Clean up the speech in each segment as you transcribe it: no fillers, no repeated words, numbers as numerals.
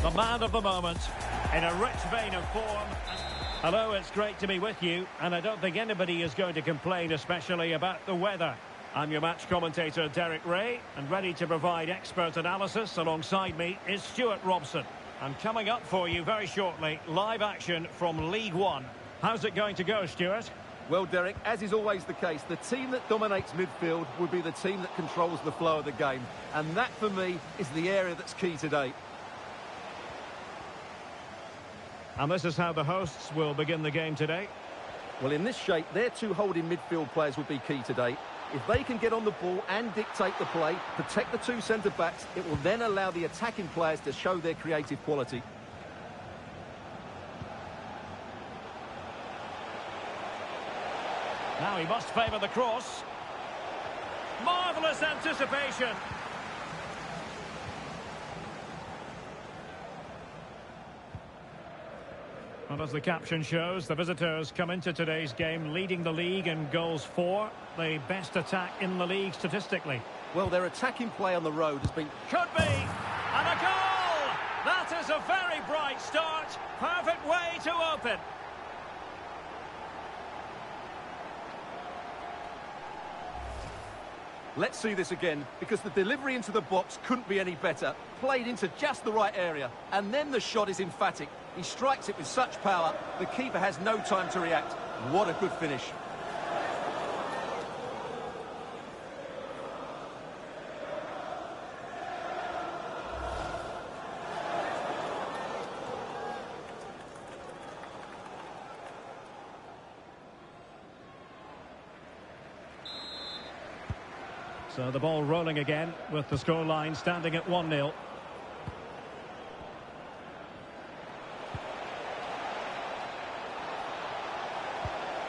The man of the moment, in a rich vein of form. Hello, it's great to be with you, and I don't think anybody is going to complain, especially about the weather. I'm your match commentator, Derek Ray, and ready to provide expert analysis alongside me is Stuart Robson. And coming up for you very shortly, live action from League One. How's it going to go, Stuart? Well, Derek, as is always the case, the team that dominates midfield will be the team that controls the flow of the game. And that, for me, is the area that's key today. And this is how the hosts will begin the game today. Well, in this shape, their two holding midfield players will be key today. If they can get on the ball and dictate the play, protect the two centre-backs, it will then allow the attacking players to show their creative quality. Now he must favour the cross. Marvellous anticipation. Well, as the caption shows, the visitors come into today's game leading the league in goals for, the best attack in the league statistically. Well, their attacking play on the road has been... Could be! And a goal! That is a very bright start. Perfect way to open. Let's see this again, because the delivery into the box couldn't be any better. Played into just the right area, and then the shot is emphatic. He strikes it with such power, the keeper has no time to react. What a good finish. So the ball rolling again with the scoreline standing at 1-0.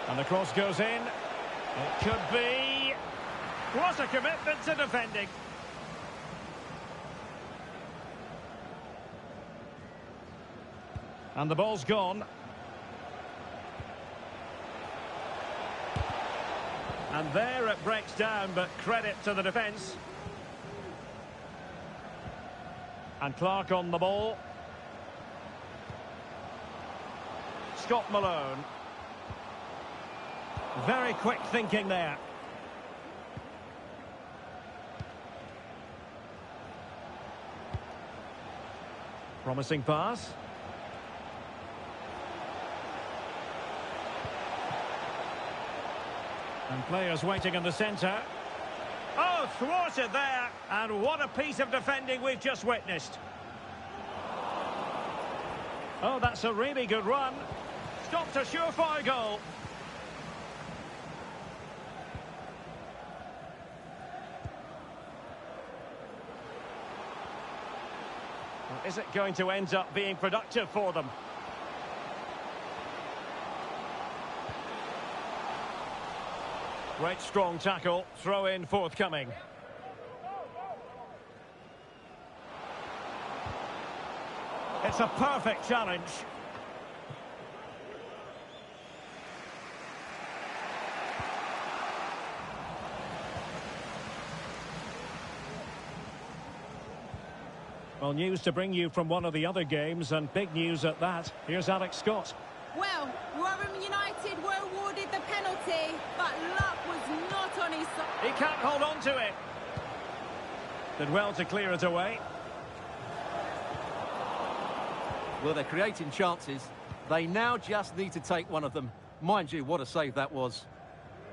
And the cross goes in. It could be. What a commitment to defending. And the ball's gone. And there it breaks down, but credit to the defence. And Clark on the ball. Scott Malone. Very quick thinking there. Promising pass. And players waiting in the centre. Oh, thwarted there. And what a piece of defending we've just witnessed. Oh, that's a really good run. Stopped a surefire goal. Well, is it going to end up being productive for them? Great strong tackle, throw in forthcoming. It's a perfect challenge. Well, news to bring you from one of the other games, and big news at that. Here's Alex Scott. Well, Rotherham United were awarded the penalty, but luck was not on his side. He can't hold on to it. Did well to clear it away. Well, they're creating chances. They now just need to take one of them. Mind you, what a save that was.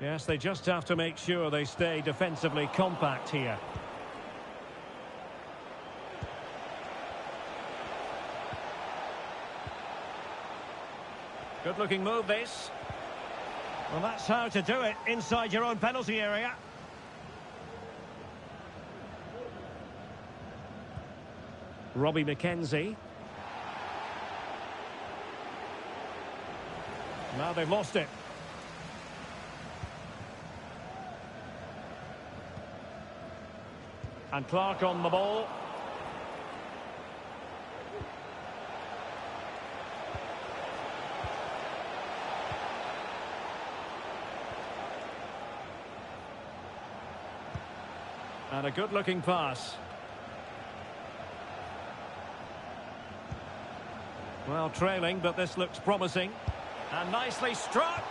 Yes, they just have to make sure they stay defensively compact here. Good-looking move, this. Well, that's how to do it inside your own penalty area. Robbie McKenzie. Now they've lost it. And Clark on the ball. And a good-looking pass. Well, trailing, but this looks promising. And nicely struck.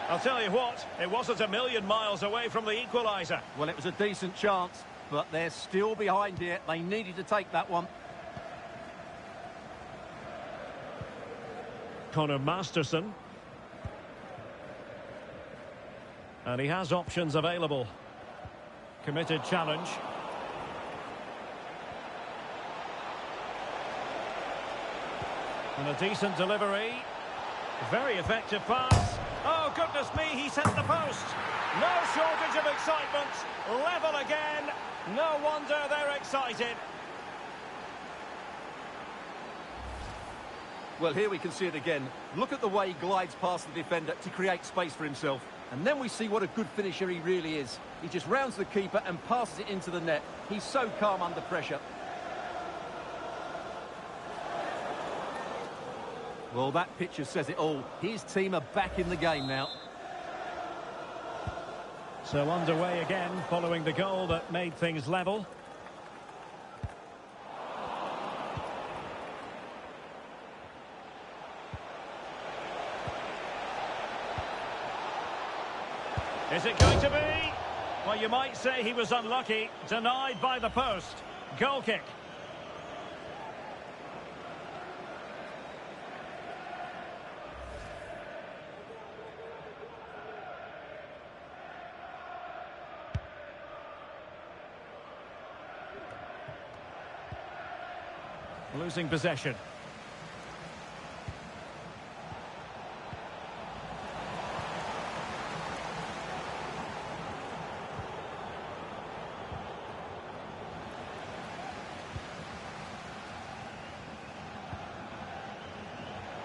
I'll tell you what, it wasn't a million miles away from the equaliser. Well, it was a decent chance, but they're still behind here. They needed to take that one. Connor Masterson. And he has options available. Committed challenge. And a decent delivery. Very effective pass. Oh, goodness me, he's hit the post. No shortage of excitement. Level again. No wonder they're excited. Well, here we can see it again. Look at the way he glides past the defender to create space for himself. And then we see what a good finisher he really is. He just rounds the keeper and passes it into the net. He's so calm under pressure. Well, that picture says it all. His team are back in the game now. So underway again, following the goal that made things level. Is it going to be? Well, you might say he was unlucky. Denied by the post. Goal kick. Losing possession.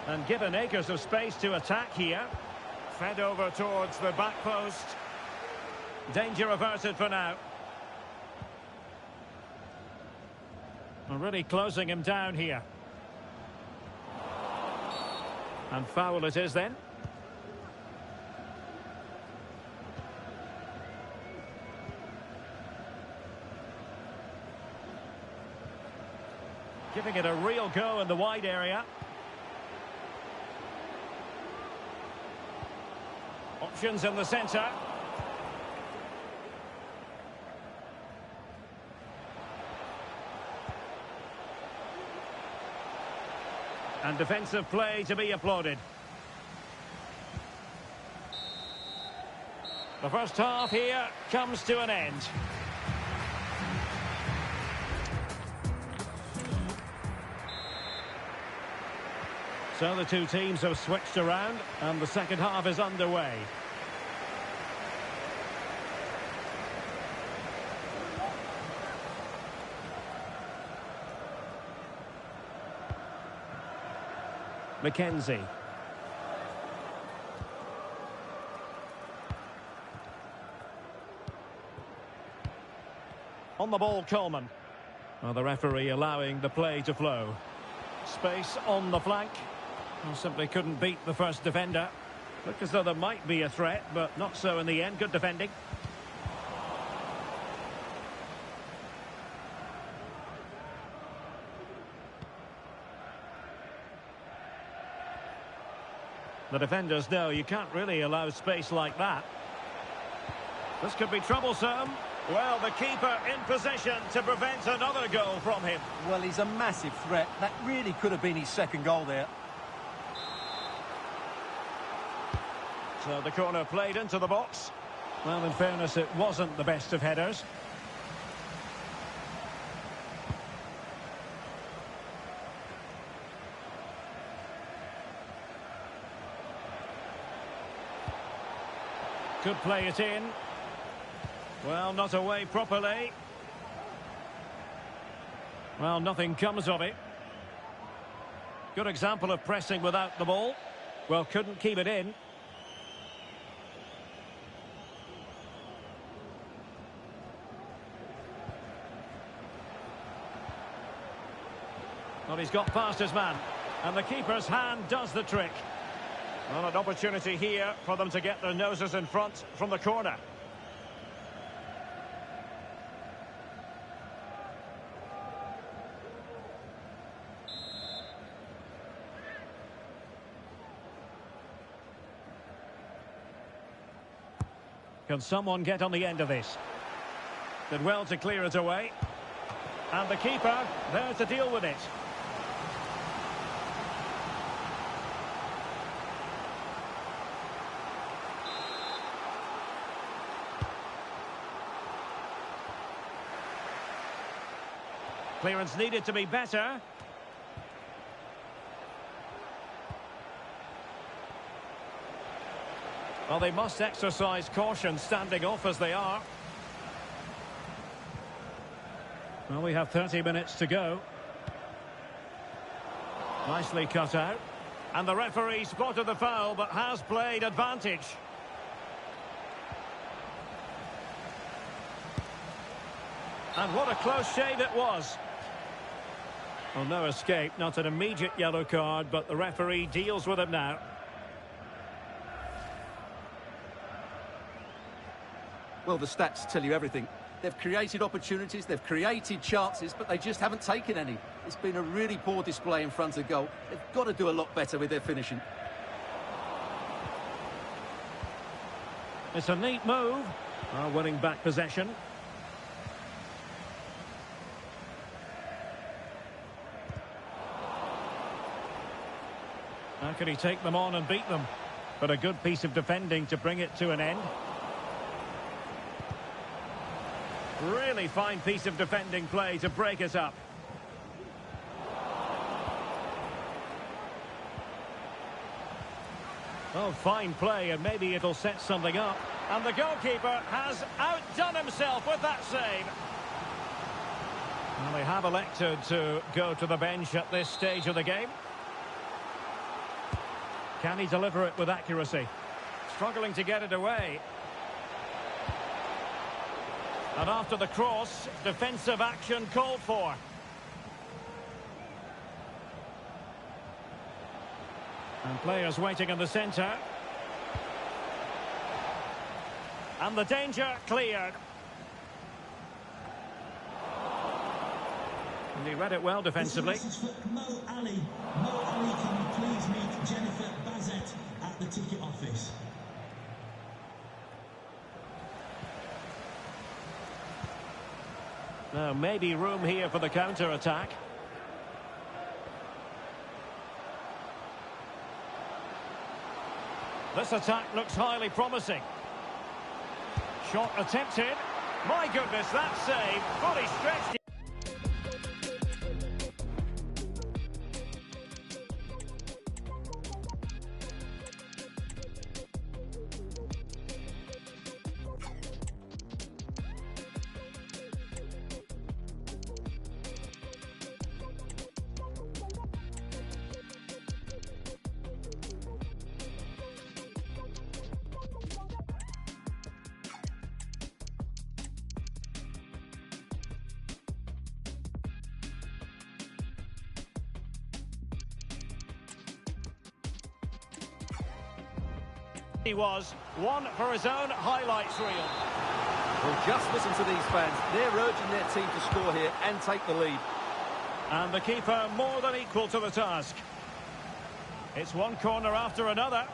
And given acres of space to attack here. Fed over towards the back post. Danger averted for now. Really closing him down here. And foul it is then. Giving it a real go in the wide area. Options in the centre. And defensive play to be applauded. The first half here comes to an end. So the two teams have switched around and the second half is underway. McKenzie. On the ball, Coleman. Well, the referee allowing the play to flow. Space on the flank. Well, simply couldn't beat the first defender. Looked as though there might be a threat, but not so in the end. Good defending. The defenders know you can't really allow space like that. This could be troublesome. Well, the keeper in position to prevent another goal from him. Well, he's a massive threat. That really could have been his second goal there. So the corner played into the box. Well, in fairness, it wasn't the best of headers. Could play it in. Well, not away properly. Well, nothing comes of it. Good example of pressing without the ball. Well, couldn't keep it in. Well, he's got past his man. And the keeper's hand does the trick. Well, an opportunity here for them to get their noses in front from the corner. Can someone get on the end of this? Did well to clear it away. And the keeper there to deal with it. Clearance needed to be better. Well, they must exercise caution standing off as they are. Well, we have 30 minutes to go. Nicely cut out. And the referee spotted the foul, but has played advantage. And what a close shave it was. Well, no escape, not an immediate yellow card, but the referee deals with it now. Well, the stats tell you everything. They've created opportunities, they've created chances, but they just haven't taken any. It's been a really poor display in front of goal. They've got to do a lot better with their finishing. It's a neat move. Winning back possession. How can he take them on and beat them? But a good piece of defending to bring it to an end. Really fine piece of defending play to break it up. Oh, fine play, and maybe it'll set something up. And the goalkeeper has outdone himself with that save. Well, they have elected to go to the bench at this stage of the game. Can he deliver it with accuracy? Struggling to get it away. And after the cross, defensive action called for. And players waiting in the centre. And the danger cleared. And he read it well defensively. This is for Mo Ali. Mo Ali, can you please meet Jennifer Bazet at the ticket office? Now, maybe room here for the counter-attack. This attack looks highly promising. Shot attempted. My goodness, that save, fully stretched. He was one for his own highlights reel. Well, just listen to these fans. They're urging their team to score here and take the lead. And the keeper more than equal to the task. It's one corner after another.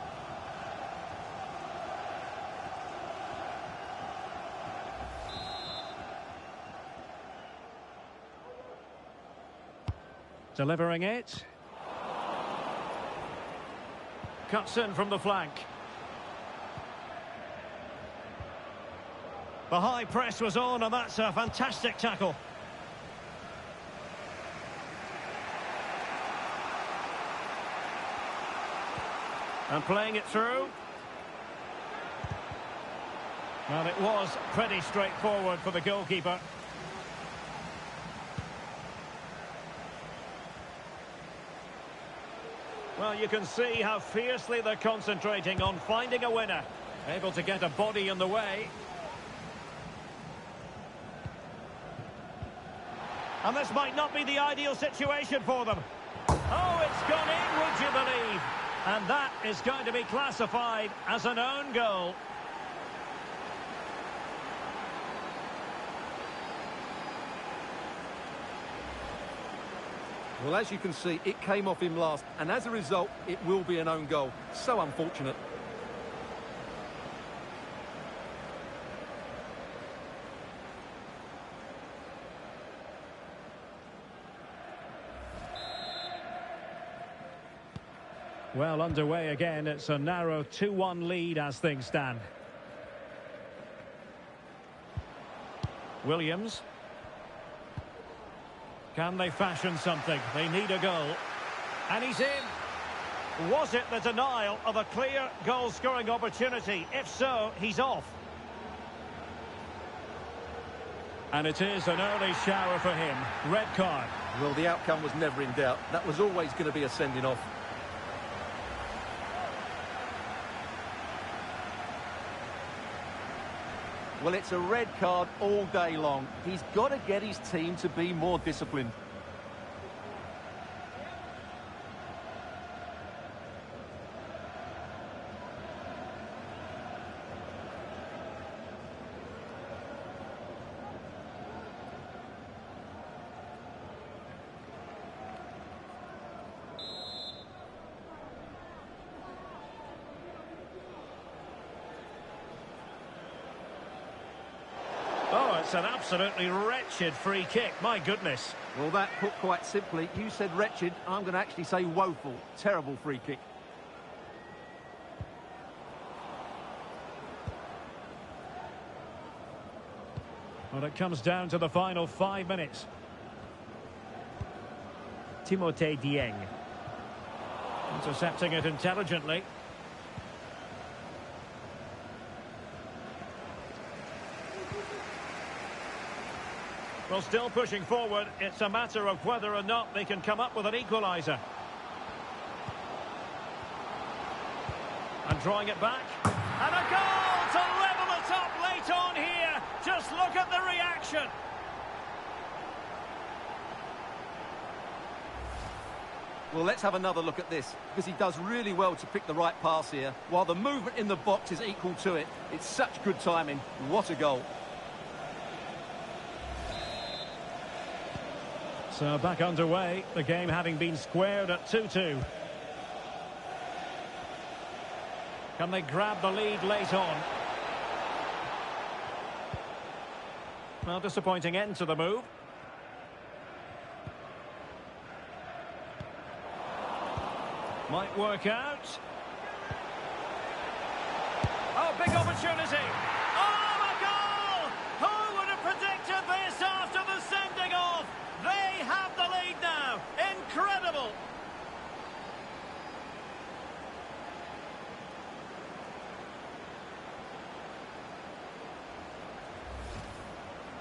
Delivering it. Cuts in from the flank. The high press was on, and that's a fantastic tackle. And playing it through. Well, it was pretty straightforward for the goalkeeper. Well, you can see how fiercely they're concentrating on finding a winner. Able to get a body in the way. And this might not be the ideal situation for them. Oh, it's gone in, would you believe? And that is going to be classified as an own goal. Well, as you can see, it came off him last, and as a result, it will be an own goal. So unfortunate. Well, underway again. It's a narrow 2-1 lead as things stand. Williams. Can they fashion something? They need a goal. And he's in. Was it the denial of a clear goal-scoring opportunity? If so, he's off. And it is an early shower for him. Red card. Well, the outcome was never in doubt. That was always going to be a sending off. Well, it's a red card all day long. He's got to get his team to be more disciplined. Oh, it's an absolutely wretched free kick. My goodness. Well, that put quite simply, you said wretched. I'm going to actually say woeful. Terrible free kick. Well, it comes down to the final 5 minutes. Timothée Dieng. Intercepting it intelligently. Well, still pushing forward. It's a matter of whether or not they can come up with an equaliser. And drawing it back. And a goal to level it up late on here. Just look at the reaction. Well, let's have another look at this, because he does really well to pick the right pass here, while the movement in the box is equal to it. It's such good timing. What a goal. So back underway, the game having been squared at 2-2. Can they grab the lead late on? Well, disappointing end to the move. Might work out. Oh, big opportunity. Oh, a goal! Who would have predicted this after the sending off? They have the lead now. Incredible.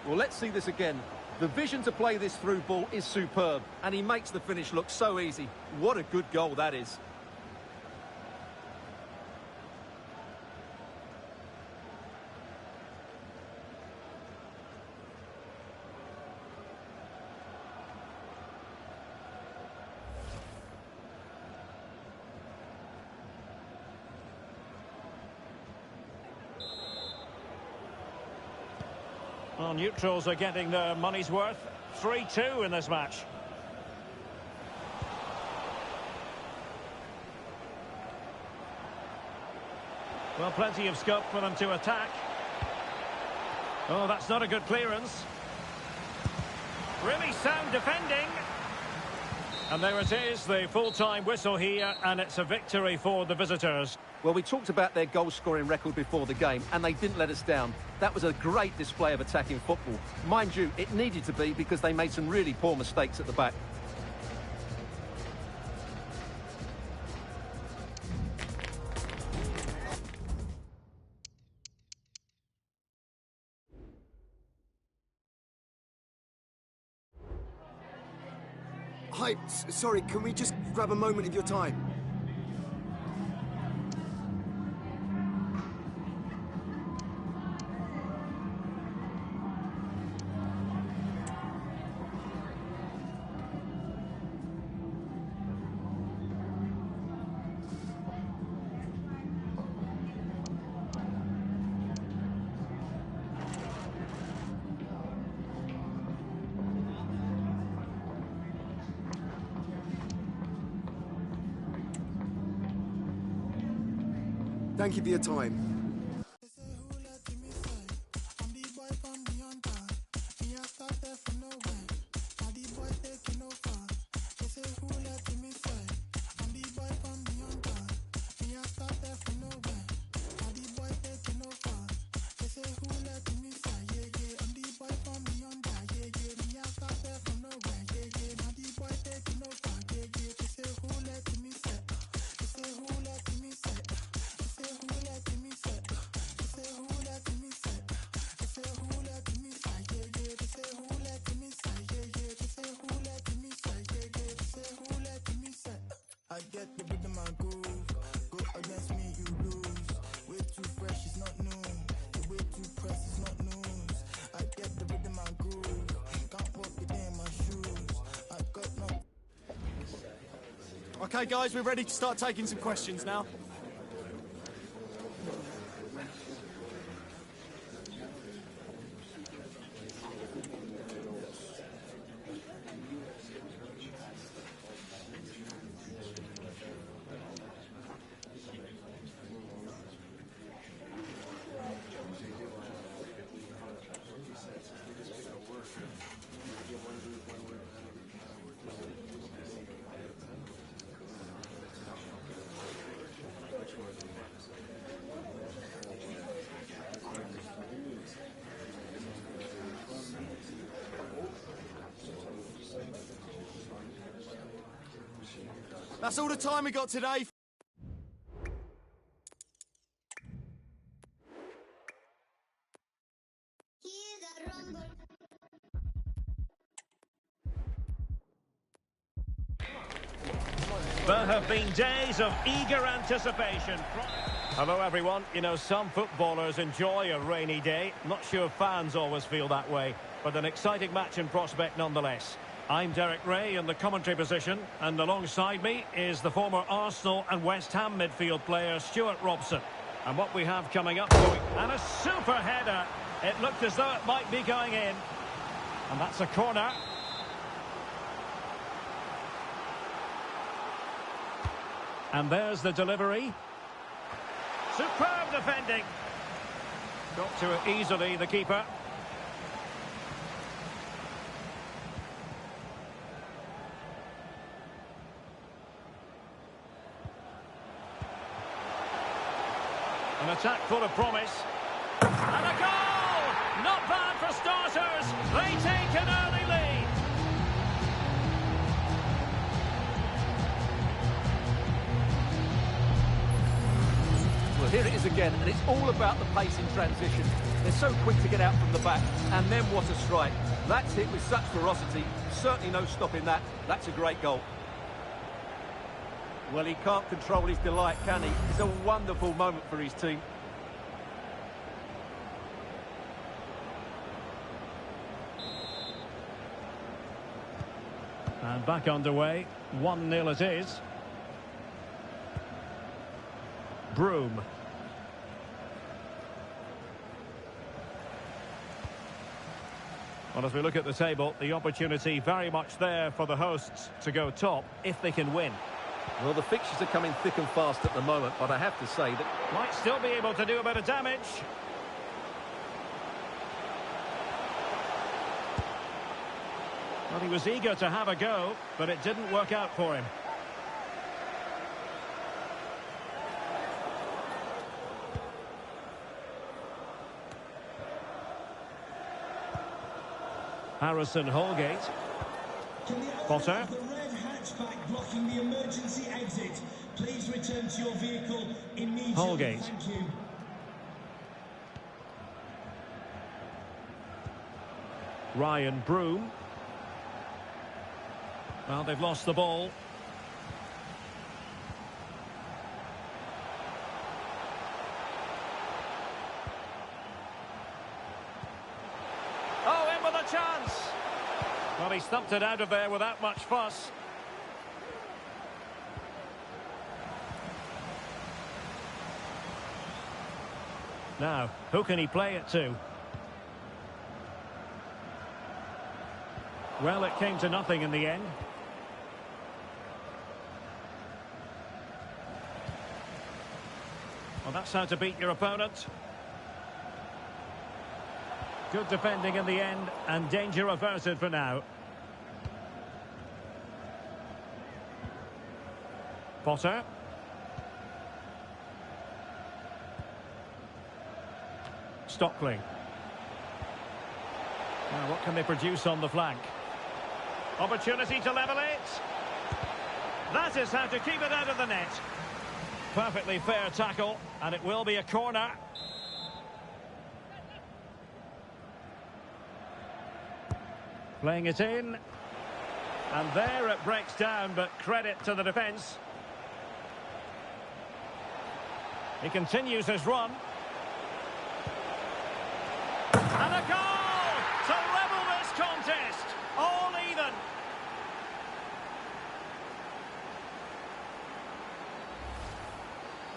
Well, let's see this again. The vision to play this through ball is superb, and he makes the finish look so easy. What a good goal that is. Well, neutrals are getting their money's worth. 3-2 in this match. Well, plenty of scope for them to attack. Oh, that's not a good clearance. Really sound defending. And there it is, the full-time whistle here, and it's a victory for the visitors. Well, we talked about their goal-scoring record before the game, and they didn't let us down. That was a great display of attacking football. Mind you, it needed to be because they made some really poor mistakes at the back. Hi, sorry, can we just grab a moment of your time? Thank you for your time. Okay, guys, we're ready to start taking some questions now. That's all the time we got today. There have been days of eager anticipation. Hello everyone. You know, some footballers enjoy a rainy day. Not sure fans always feel that way, but an exciting match in prospect nonetheless. I'm Derek Ray in the commentary position, and alongside me is the former Arsenal and West Ham midfield player Stuart Robson. And what we have coming up, and a super header. It looked as though it might be going in. And that's a corner. And there's the delivery. Superb defending. Got to it easily, the keeper. An attack full of promise. And a goal! Not bad for starters. They take an early lead. Well, here it is again, and it's all about the pace in transition. They're so quick to get out from the back, and then what a strike. That's hit with such ferocity. Certainly no stopping that. That's a great goal. Well, he can't control his delight, can he? It's a wonderful moment for his team. And back underway. 1-0 it is. Broom. Well, as we look at the table, the opportunity very much there for the hosts to go top if they can win. Well, the fixtures are coming thick and fast at the moment, but I have to say that... Might still be able to do a bit of damage. Well, he was eager to have a go, but it didn't work out for him. Harrison Holgate. Potter. The red hatchback blocking the emergency exit. Please return to your vehicle immediately. Holgate. Thank you. Ryan Broom. Well, they've lost the ball. Oh, in with a chance. Well, he stumped it out of there without much fuss. Now, who can he play it to? Well, it came to nothing in the end. Well, that's how to beat your opponent. Good defending in the end, and danger averted for now. Potter. Stockley. Now, what can they produce on the flank? Opportunity to level it. That is how to keep it out of the net. Perfectly fair tackle, and it will be a corner. Playing it in. And there it breaks down, but credit to the defence. He continues his run. And a goal to level this contest. All even.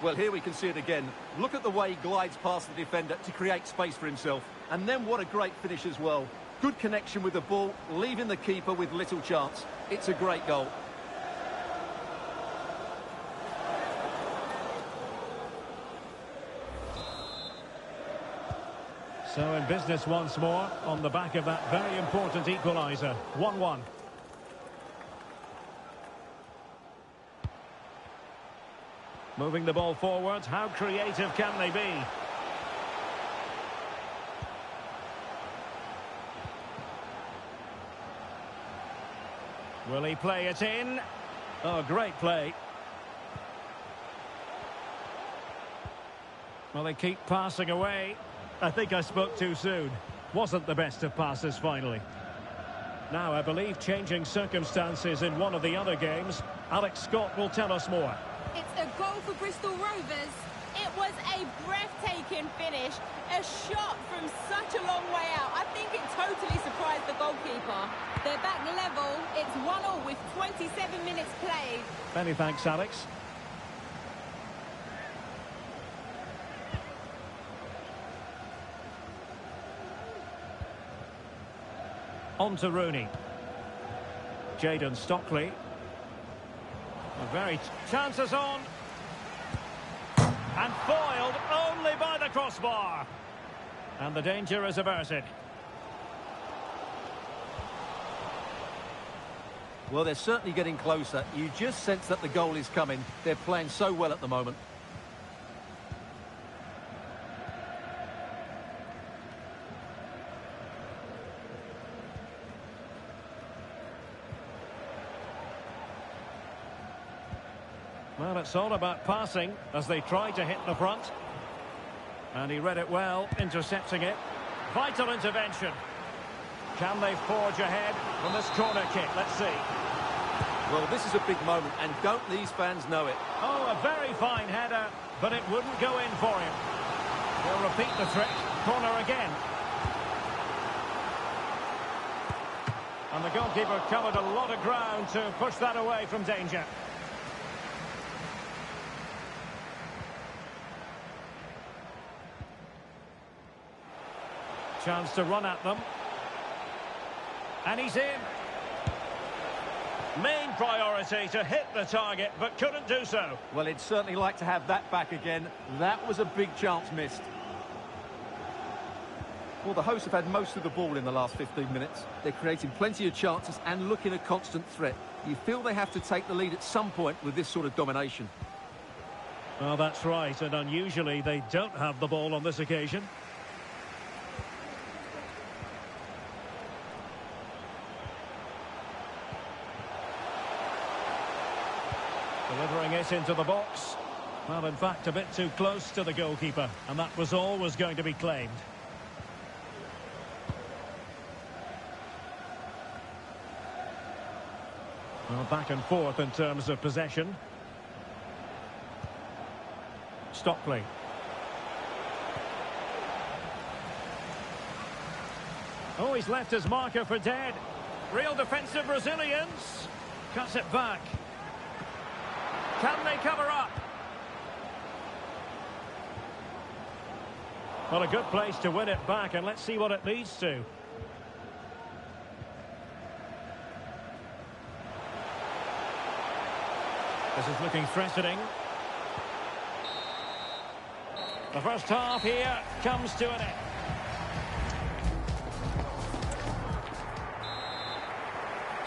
Well, here we can see it again. Look at the way he glides past the defender to create space for himself. And then what a great finish as well. Good connection with the ball, leaving the keeper with little chance. It's a great goal. So in business once more on the back of that very important equaliser. 1-1. Moving the ball forward. How creative can they be? Will he play it in? Oh, great play. Well, they keep passing away. I think I spoke too soon. Wasn't the best of passes finally. Now, I believe changing circumstances in one of the other games. Alex Scott will tell us more. It's a goal for Bristol Rovers. It was a breathtaking finish. A shot from such a long way out. I think it totally surprised the goalkeeper. They're back level. It's 1-1 with 27 minutes played. Many thanks, Alex. On to Rooney. Jadon Stockley. Chances on. And foiled only by the crossbar. And the danger is averted. Well, they're certainly getting closer. You just sense that the goal is coming. They're playing so well at the moment. Well, it's all about passing as they try to hit the front. And he read it well, intercepting it. Vital intervention. Can they forge ahead from this corner kick? Let's see. Well, this is a big moment, and don't these fans know it? Oh, a very fine header, but it wouldn't go in for him. He'll repeat the trick. Corner again. And the goalkeeper covered a lot of ground to push that away from danger. Chance to run at them. And he's in. Main priority to hit the target, but couldn't do so. Well, he'd certainly like to have that back again. That was a big chance missed. Well, the hosts have had most of the ball in the last 15 minutes. They're creating plenty of chances and looking a constant threat. You feel they have to take the lead at some point with this sort of domination. Well, that's right, and unusually they don't have the ball on this occasion. Delivering it into the box. Well, in fact, a bit too close to the goalkeeper, and that was always going to be claimed. Well, back and forth in terms of possession. Stockley. Oh, he's left his marker for dead. Real defensive resilience. Cuts it back. Can they cover up? Well, a good place to win it back, and let's see what it leads to. This is looking threatening. The first half here comes to an end.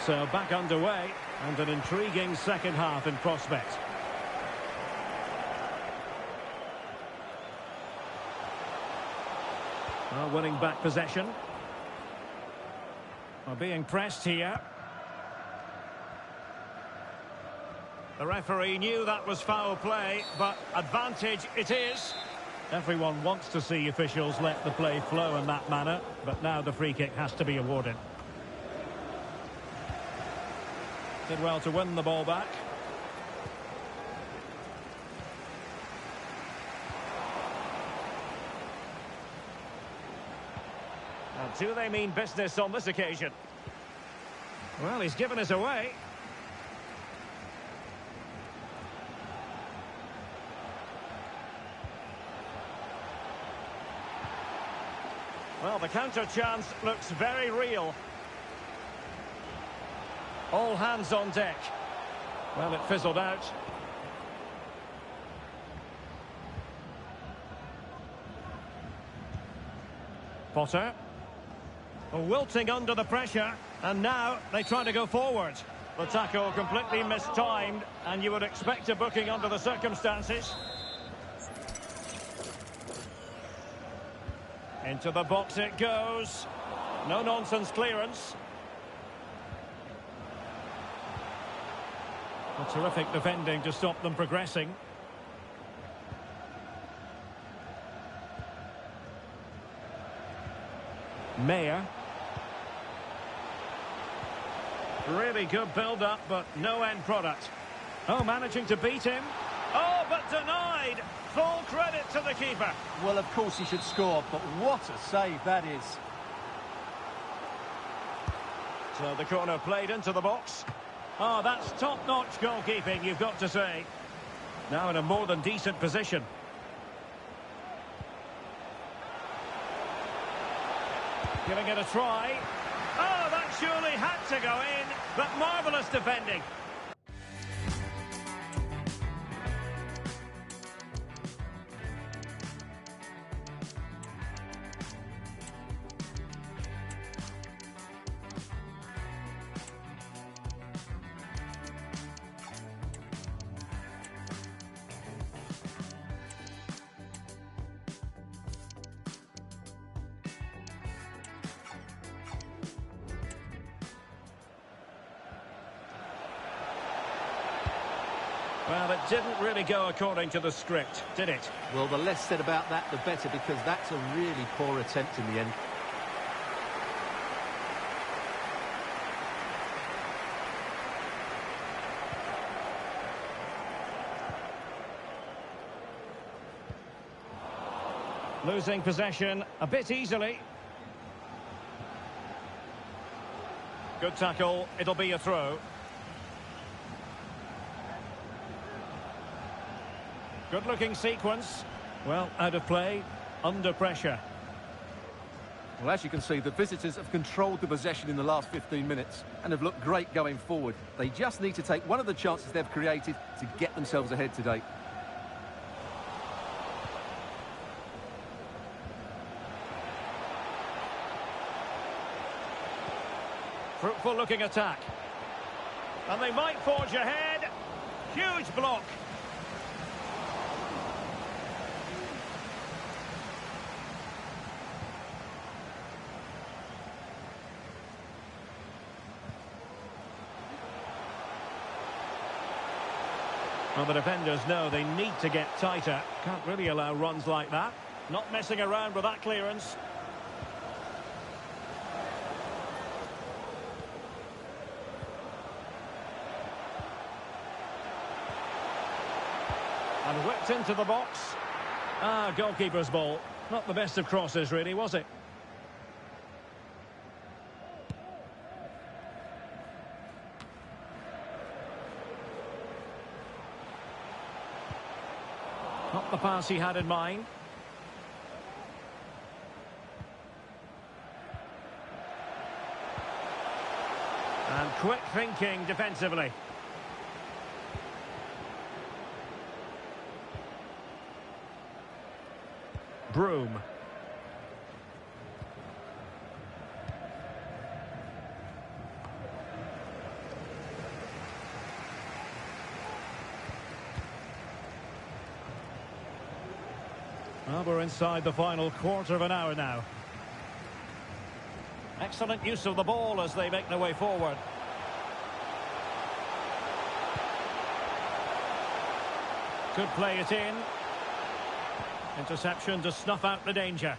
So back underway, and an intriguing second half in prospect. Well, winning back possession. Well, being pressed here. The referee knew that was foul play, but advantage it is. Everyone wants to see officials let the play flow in that manner, but now the free kick has to be awarded. Did well to win the ball back. Now, do they mean business on this occasion? Well, he's given us away. Well, the counter chance looks very real. All hands on deck. Well, it fizzled out. Potter. Wilting under the pressure, and now they try to go forward. The tackle completely mistimed, and you would expect a booking under the circumstances. Into the box it goes. No-nonsense clearance. A terrific defending to stop them progressing. Mayer. Really good build-up, but no end product. Oh, managing to beat him. Oh, but denied. Full credit to the keeper. Well, of course he should score, but what a save that is. So the corner played into the box. Oh, that's top-notch goalkeeping, you've got to say. Now in a more than decent position. Giving it a try. Oh, that surely had to go in, but marvellous defending. Well, it didn't really go according to the script, did it? Well, the less said about that, the better, because that's a really poor attempt in the end. Losing possession a bit easily. Good tackle, it'll be a throw. Good-looking sequence. Well, out of play, under pressure. Well, as you can see, the visitors have controlled the possession in the last 15 minutes and have looked great going forward. They just need to take one of the chances they've created to get themselves ahead today. Fruitful-looking attack. And they might forge ahead. Huge block. Well, the defenders know they need to get tighter. Can't really allow runs like that. Not messing around with that clearance. And whipped into the box. Ah, goalkeeper's ball. Not the best of crosses, really, was it? Not the pass he had in mind. And quick thinking defensively. Broom. Well, we're inside the final quarter of an hour now. Excellent use of the ball as they make their way forward. Could play it in. Interception to snuff out the danger.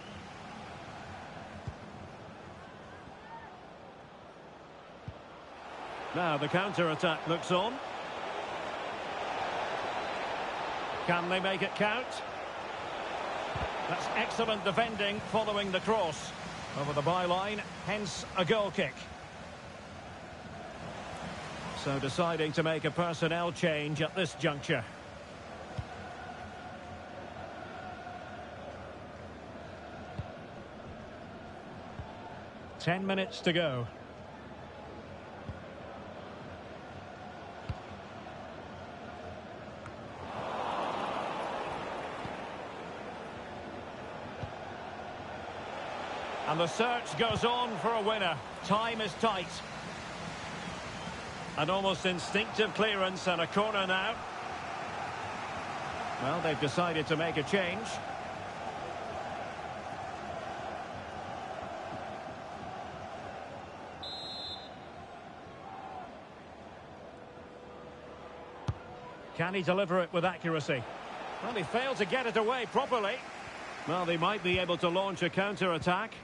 Now the counter-attack looks on. Can they make it count? That's excellent defending following the cross. Over the byline, hence a goal kick. So deciding to make a personnel change at this juncture. 10 minutes to go. And the search goes on for a winner. Time is tight. An almost instinctive clearance and a corner now. Well, they've decided to make a change. Can he deliver it with accuracy? Well, he failed to get it away properly. Well, they might be able to launch a counter-attack.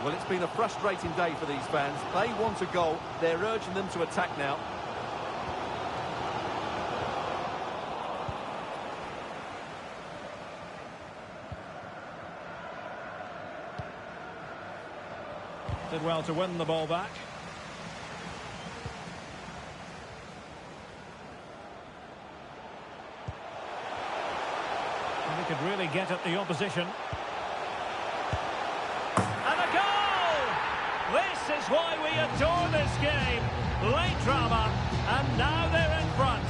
Well, it's been a frustrating day for these fans. They want a goal. They're urging them to attack now. Did well to win the ball back. And he could really get at the opposition. This is why we adore this game. Late drama, and now they're in front.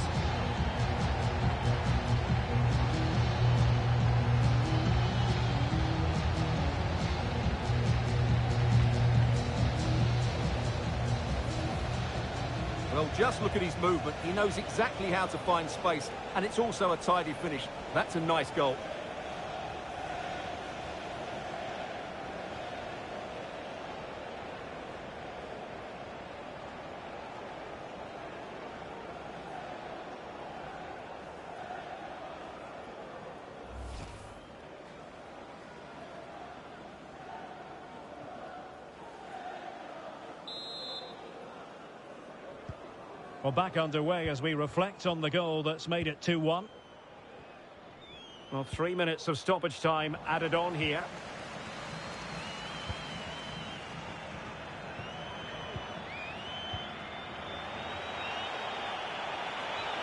Well, just look at his movement. He knows exactly how to find space, and it's also a tidy finish. That's a nice goal. Well, back underway as we reflect on the goal that's made it 2-1. Well, 3 minutes of stoppage time added on here.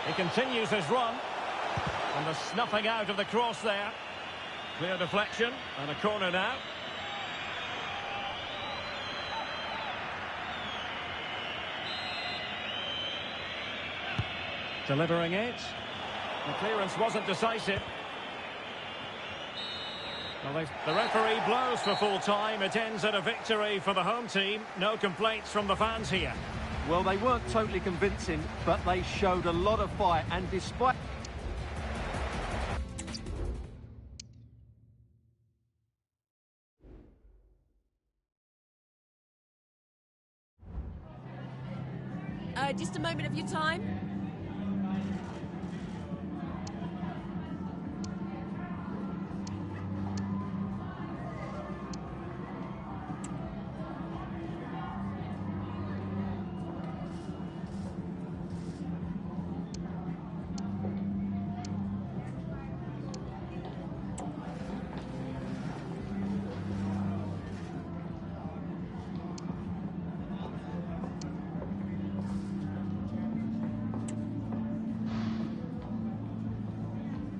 He continues his run. And the snuffing out of the cross there. Clear deflection and a corner now. Delivering it. The clearance wasn't decisive. Well, the referee blows for full time. It ends at a victory for the home team. No complaints from the fans here. Well, they weren't totally convincing, but they showed a lot of fight, and despite... Just a moment of your time.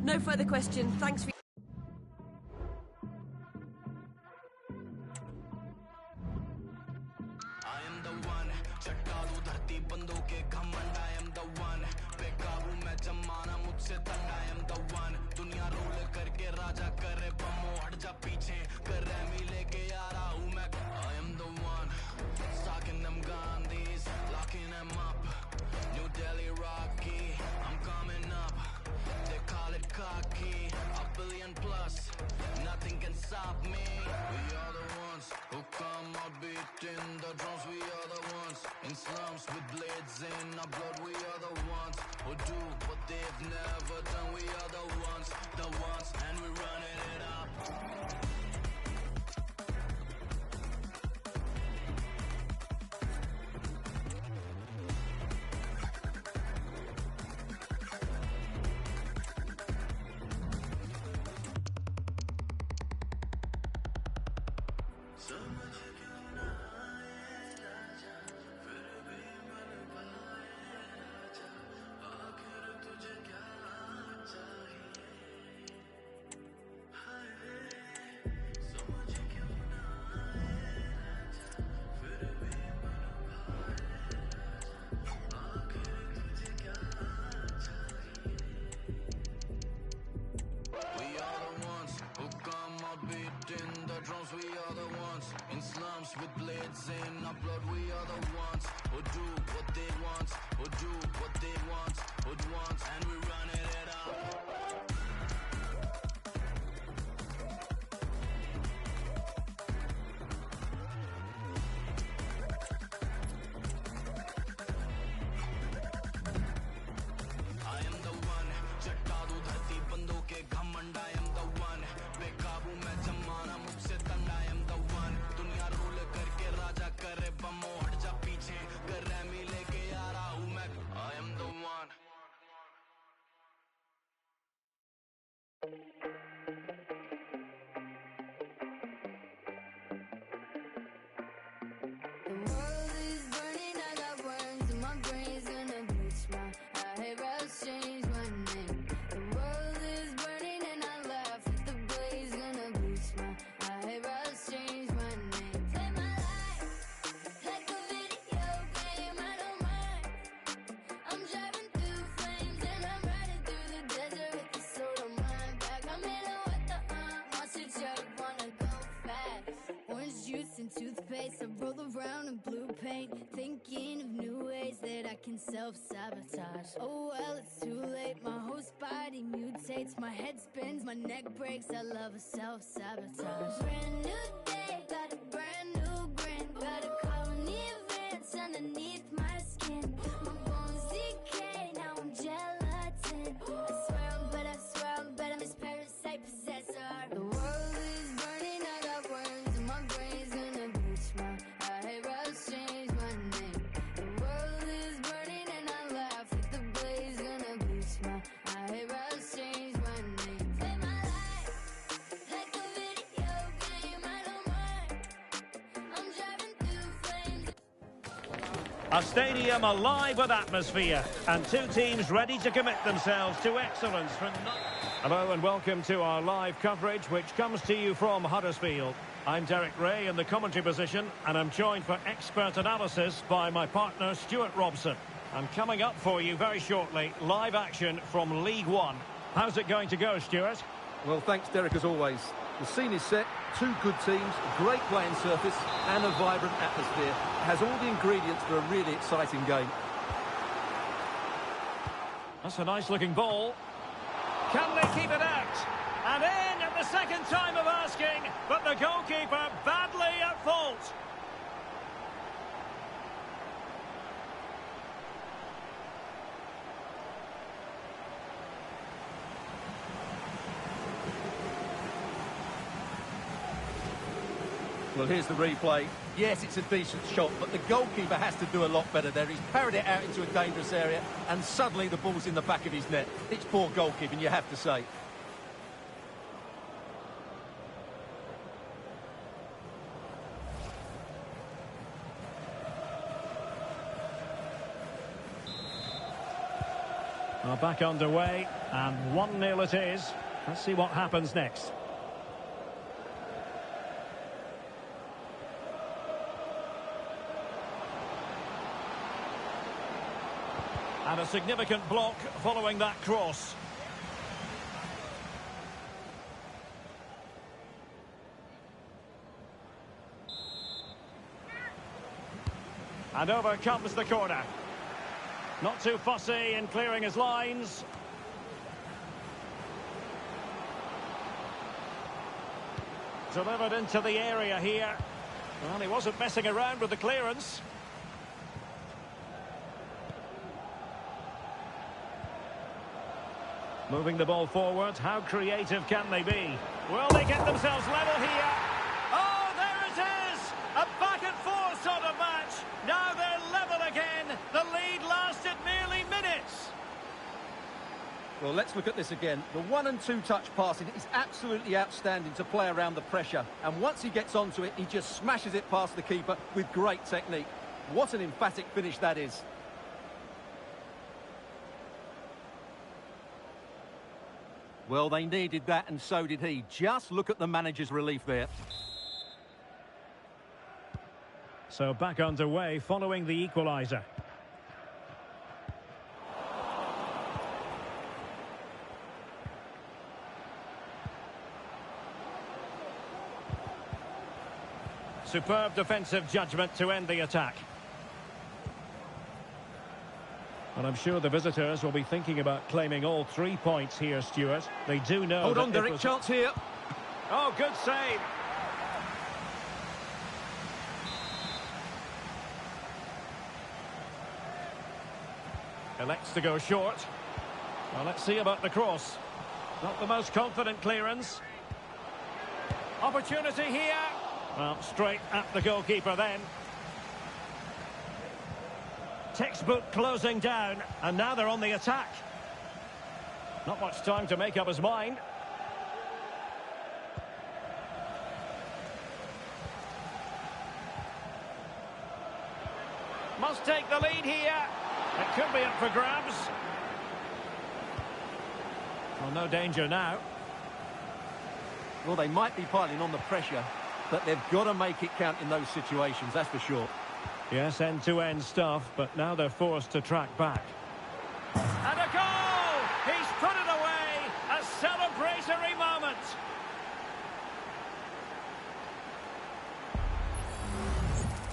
No further questions. Thanks for... arms with blades in our blood. We are the ones who do what they want, who do what they want, who want, and we running it up. And toothpaste, I roll around in blue paint, thinking of new ways that I can self-sabotage. Oh well, it's too late, my host body mutates, my head spins, my neck breaks, I love a self-sabotage. Brand new day, got a brand new grin, got a colony of ants underneath my skin. My bones decay, now I'm gelatin. I swear I'm better, I'm this parasite possessor. The world is burning, I got worms in my brain. A stadium alive with atmosphere and two teams ready to commit themselves to excellence. Hello and welcome to our live coverage, which comes to you from Huddersfield. I'm Derek Ray in the commentary position, and I'm joined for expert analysis by my partner Stuart Robson. And coming up for you very shortly, live action from League One. How's it going to go, Stuart? Well, thanks, Derek, as always. The scene is set, two good teams, great playing surface and a vibrant atmosphere. It has all the ingredients for a really exciting game. That's a nice-looking ball. Can they keep it out? And in at the second time of asking, but the goalkeeper badly at fault. Well, here's the replay. Yes, it's a decent shot, but the goalkeeper has to do a lot better there. He's parried it out into a dangerous area, and suddenly the ball's in the back of his net. It's poor goalkeeping, you have to say. Well, back underway, and 1-0 it is. Let's see what happens next. And a significant block following that cross. And over comes the corner. Not too fussy in clearing his lines. Delivered into the area here. Well, he wasn't messing around with the clearance. Moving the ball forward, how creative can they be? Will they get themselves level here? Oh, there it is! A back and forth sort of match. Now they're level again. The lead lasted merely minutes. Well, let's look at this again. The 1- and 2-touch passing is absolutely outstanding to play around the pressure. And once he gets onto it, he just smashes it past the keeper with great technique. What an emphatic finish that is. Well, they needed that, and so did he. Just look at the manager's relief there. So back underway following the equaliser. Superb defensive judgment to end the attack. And I'm sure the visitors will be thinking about claiming all 3 points here, Stuart. They do know. Hold on, Derek, chance here. Oh, good save. Elects to go short. Well, let's see about the cross. Not the most confident clearance. Opportunity here. Well, straight at the goalkeeper then. Textbook closing down, and now they're on the attack. Not much time to make up his mind. Must take the lead here. It could be up for grabs. Well, no danger now. Well, they might be piling on the pressure, but they've got to make it count in those situations, that's for sure. Yes, end-to-end stuff, but now they're forced to track back. And a goal! He's put it away! A celebratory moment!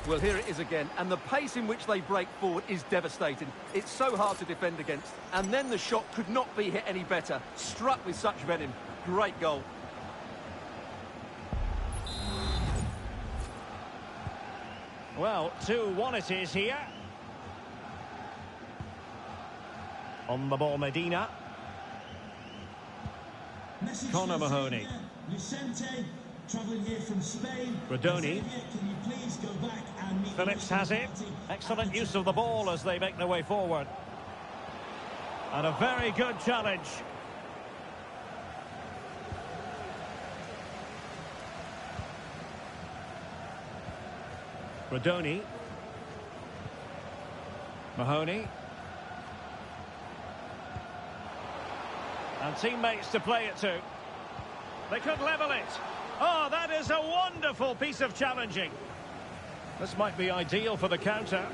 Well, here it is again, and the pace in which they break forward is devastating. It's so hard to defend against, and then the shot could not be hit any better. Struck with such venom. Great goal. Well, 2-1 it is here. On the ball, Medina. Connor Mahoney. Lucente, travelling here from Spain. Rodoni. Can you please go back and meet Phillips has it. Excellent use of the ball as they make their way forward. And a very good challenge. Rodoni. Mahoney. And teammates to play it to. They could level it. Oh, that is a wonderful piece of challenging. This might be ideal for the counter.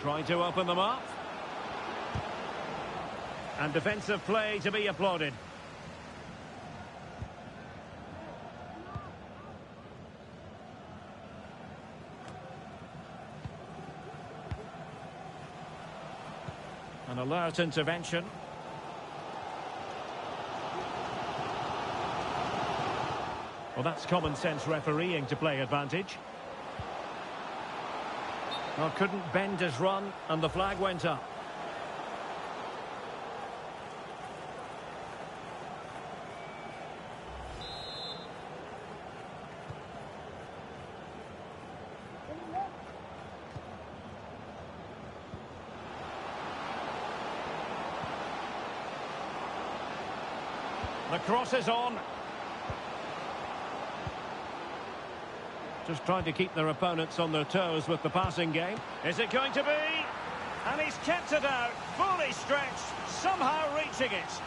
Trying to open them up. And defensive play to be applauded. An alert intervention. Well, that's common sense refereeing to play advantage. Well, couldn't bend his run, and the flag went up. The cross is on. Just trying to keep their opponents on their toes with the passing game. Is it going to be? And he's kept it out, fully stretched, somehow reaching it.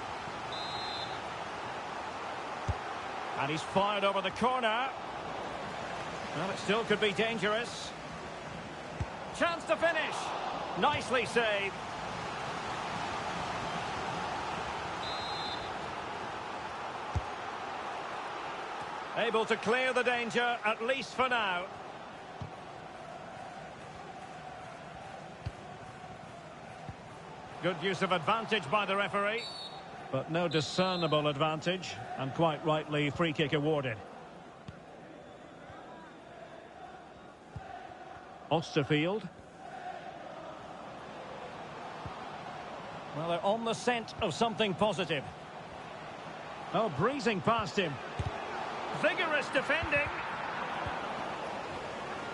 And he's fired over the corner. Well, it still could be dangerous. Chance to finish. Nicely saved. Able to clear the danger, at least for now. Good use of advantage by the referee. But no discernible advantage, and quite rightly free kick awarded. Osterfield. Well, they're on the scent of something positive. Oh, breezing past him. Vigorous defending.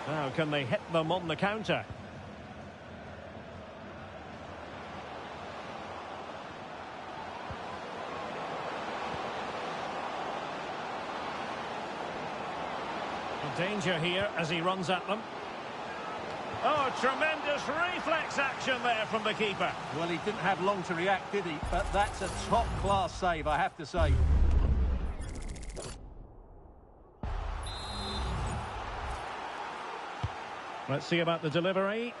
Now, can they hit them on the counter? Danger here as he runs at them. Oh, tremendous reflex action there from the keeper. Well, he didn't have long to react, did he? But that's a top-class save, I have to say. Let's see about the delivery.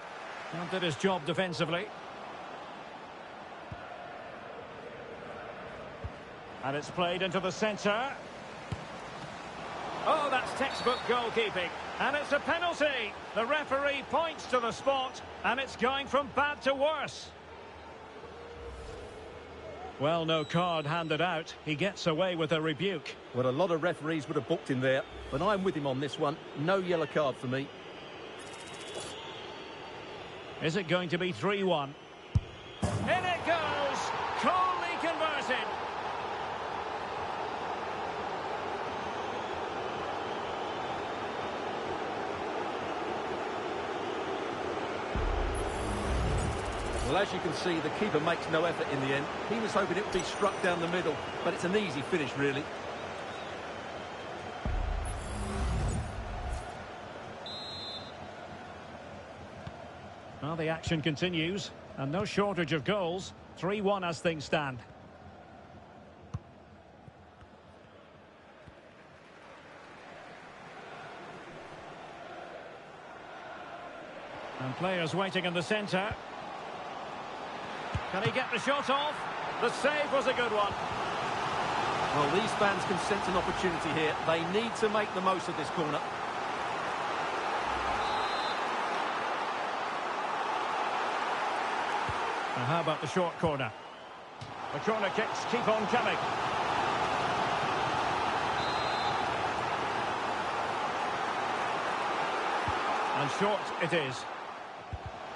Well, did his job defensively. And it's played into the centre. Oh, that's textbook goalkeeping. And it's a penalty. The referee points to the spot, and it's going from bad to worse. Well, no card handed out. He gets away with a rebuke. Well, a lot of referees would have booked him there, but I'm with him on this one. No yellow card for me. Is it going to be 3-1? In it goes! Coldly converted. Well, as you can see, the keeper makes no effort in the end. He was hoping it would be struck down the middle, but it's an easy finish, really. Well, the action continues, and no shortage of goals. 3-1 as things stand. And players waiting in the centre. Can he get the shot off? The save was a good one. Well, these fans can sense an opportunity here. They need to make the most of this corner. And how about the short corner? The corner kicks keep on coming. And short it is.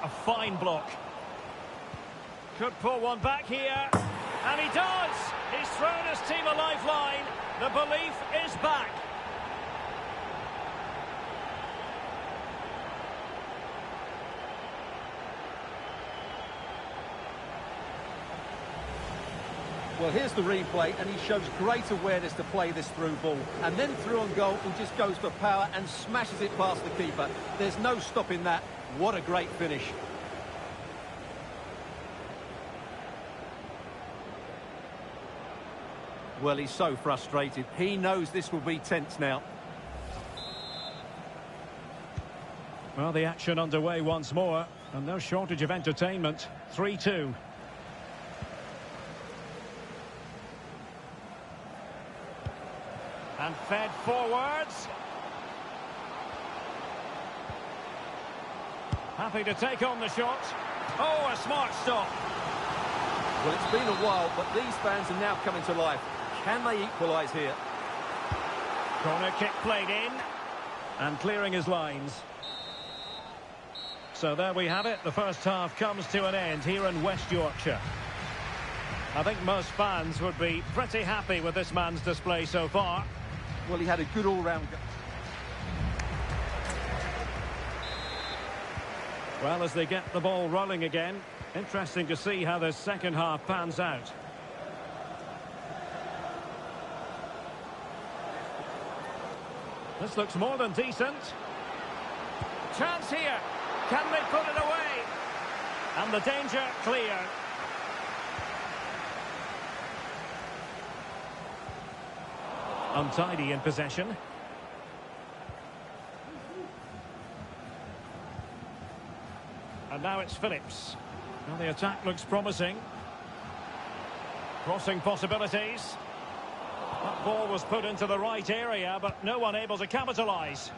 A fine block. Could pull one back here. And he does! He's thrown his team a lifeline. The belief is back. Well, here's the replay, and he shows great awareness to play this through ball. And then through on goal, he just goes for power and smashes it past the keeper. There's no stopping that. What a great finish. Well, he's so frustrated. He knows this will be tense now. Well, the action underway once more, and no shortage of entertainment. 3-2. And fed forwards. Happy to take on the shot. Oh, a smart stop. Well, it's been a while, but these fans are now coming to life. Can they equalise here? Corner kick played in. And clearing his lines. So there we have it. The first half comes to an end here in West Yorkshire. I think most fans would be pretty happy with this man's display so far. Well, he had a good all-round... Well, as they get the ball rolling again, interesting to see how the second half pans out. This looks more than decent. Chance here. Can they put it away? And the danger clear. Untidy in possession. And now it's Phillips. Well, the attack looks promising. Crossing possibilities. That ball was put into the right area, but no one able to capitalise.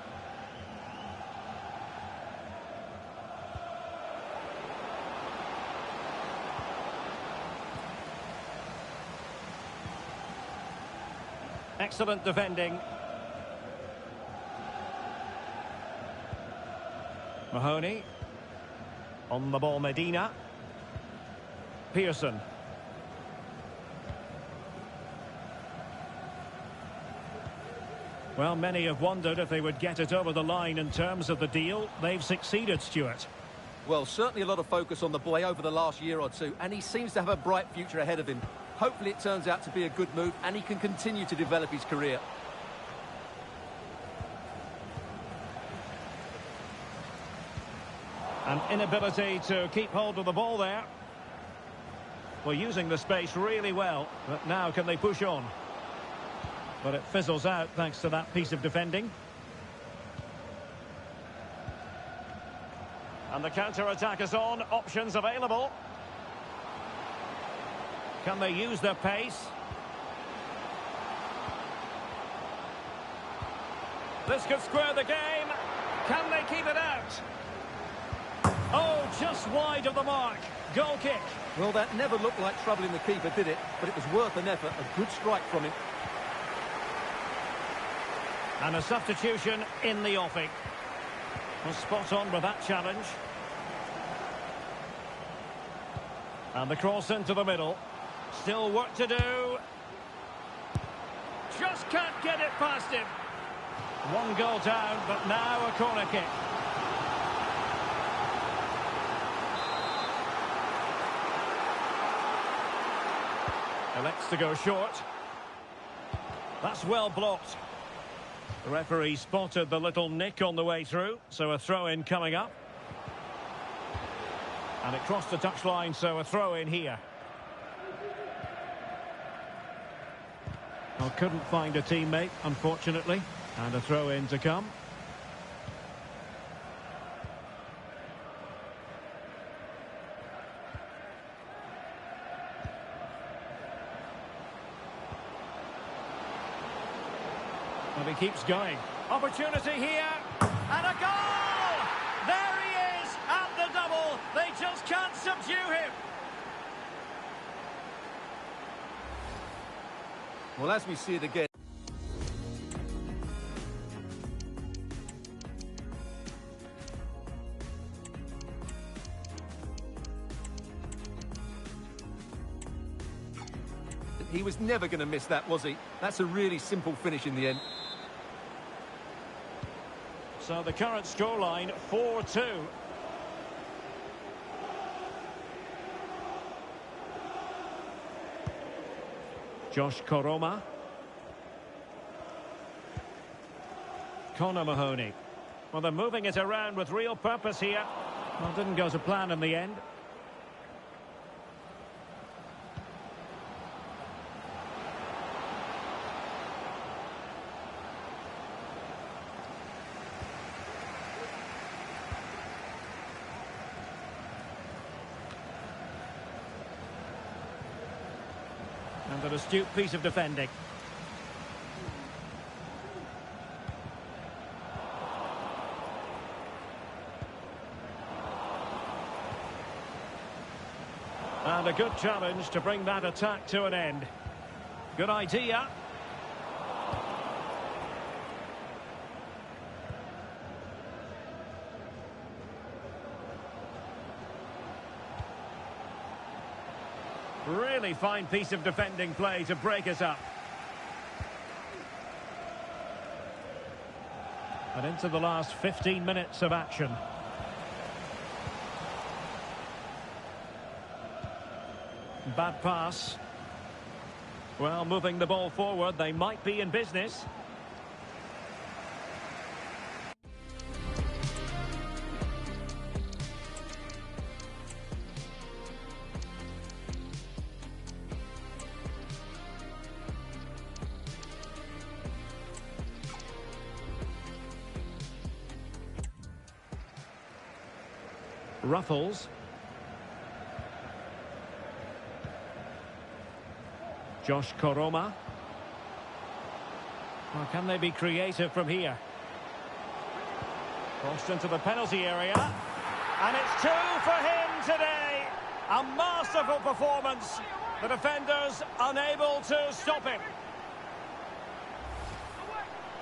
Excellent defending. Mahoney. On the ball, Medina. Pearson. Well, many have wondered if they would get it over the line in terms of the deal. They've succeeded, Stuart. Well, certainly a lot of focus on the boy over the last year or two, and he seems to have a bright future ahead of him. Hopefully it turns out to be a good move, and he can continue to develop his career. An inability to keep hold of the ball there. Well, using the space really well, but now can they push on? But it fizzles out thanks to that piece of defending. And the counter-attack is on, options available. Can they use their pace? This could square the game. Can they keep it out? Oh, just wide of the mark. Goal kick. Well, that never looked like troubling the keeper, did it? But it was worth an effort. A good strike from him. And a substitution in the offing. Was spot on with that challenge. And the cross into the middle. Still work to do. Just can't get it past him. One goal down, but now a corner kick. Elects to go short. That's well blocked. The referee spotted the little nick on the way through, so a throw-in coming up. And it crossed the touchline, so a throw-in here. Well, couldn't find a teammate, unfortunately. And a throw-in to come. And he keeps going. Opportunity here. And a goal! There he is at the double. They just can't subdue him. Well, as we see it again. He was never going to miss that, was he? That's a really simple finish in the end. So the current scoreline, 4-2. Josh Koroma. Conor Mahoney. Well, they're moving it around with real purpose here. Well, didn't go to plan in the end. And an astute piece of defending. And a good challenge to bring that attack to an end. Good idea. Really fine piece of defending play to break us up. And into the last 15 minutes of action. Bad pass. Well, moving the ball forward, they might be in business. Ruffles. Josh Koroma. Well, can they be creative from here? Crossed into the penalty area. And it's 2 for him today. A masterful performance. The defenders unable to stop him.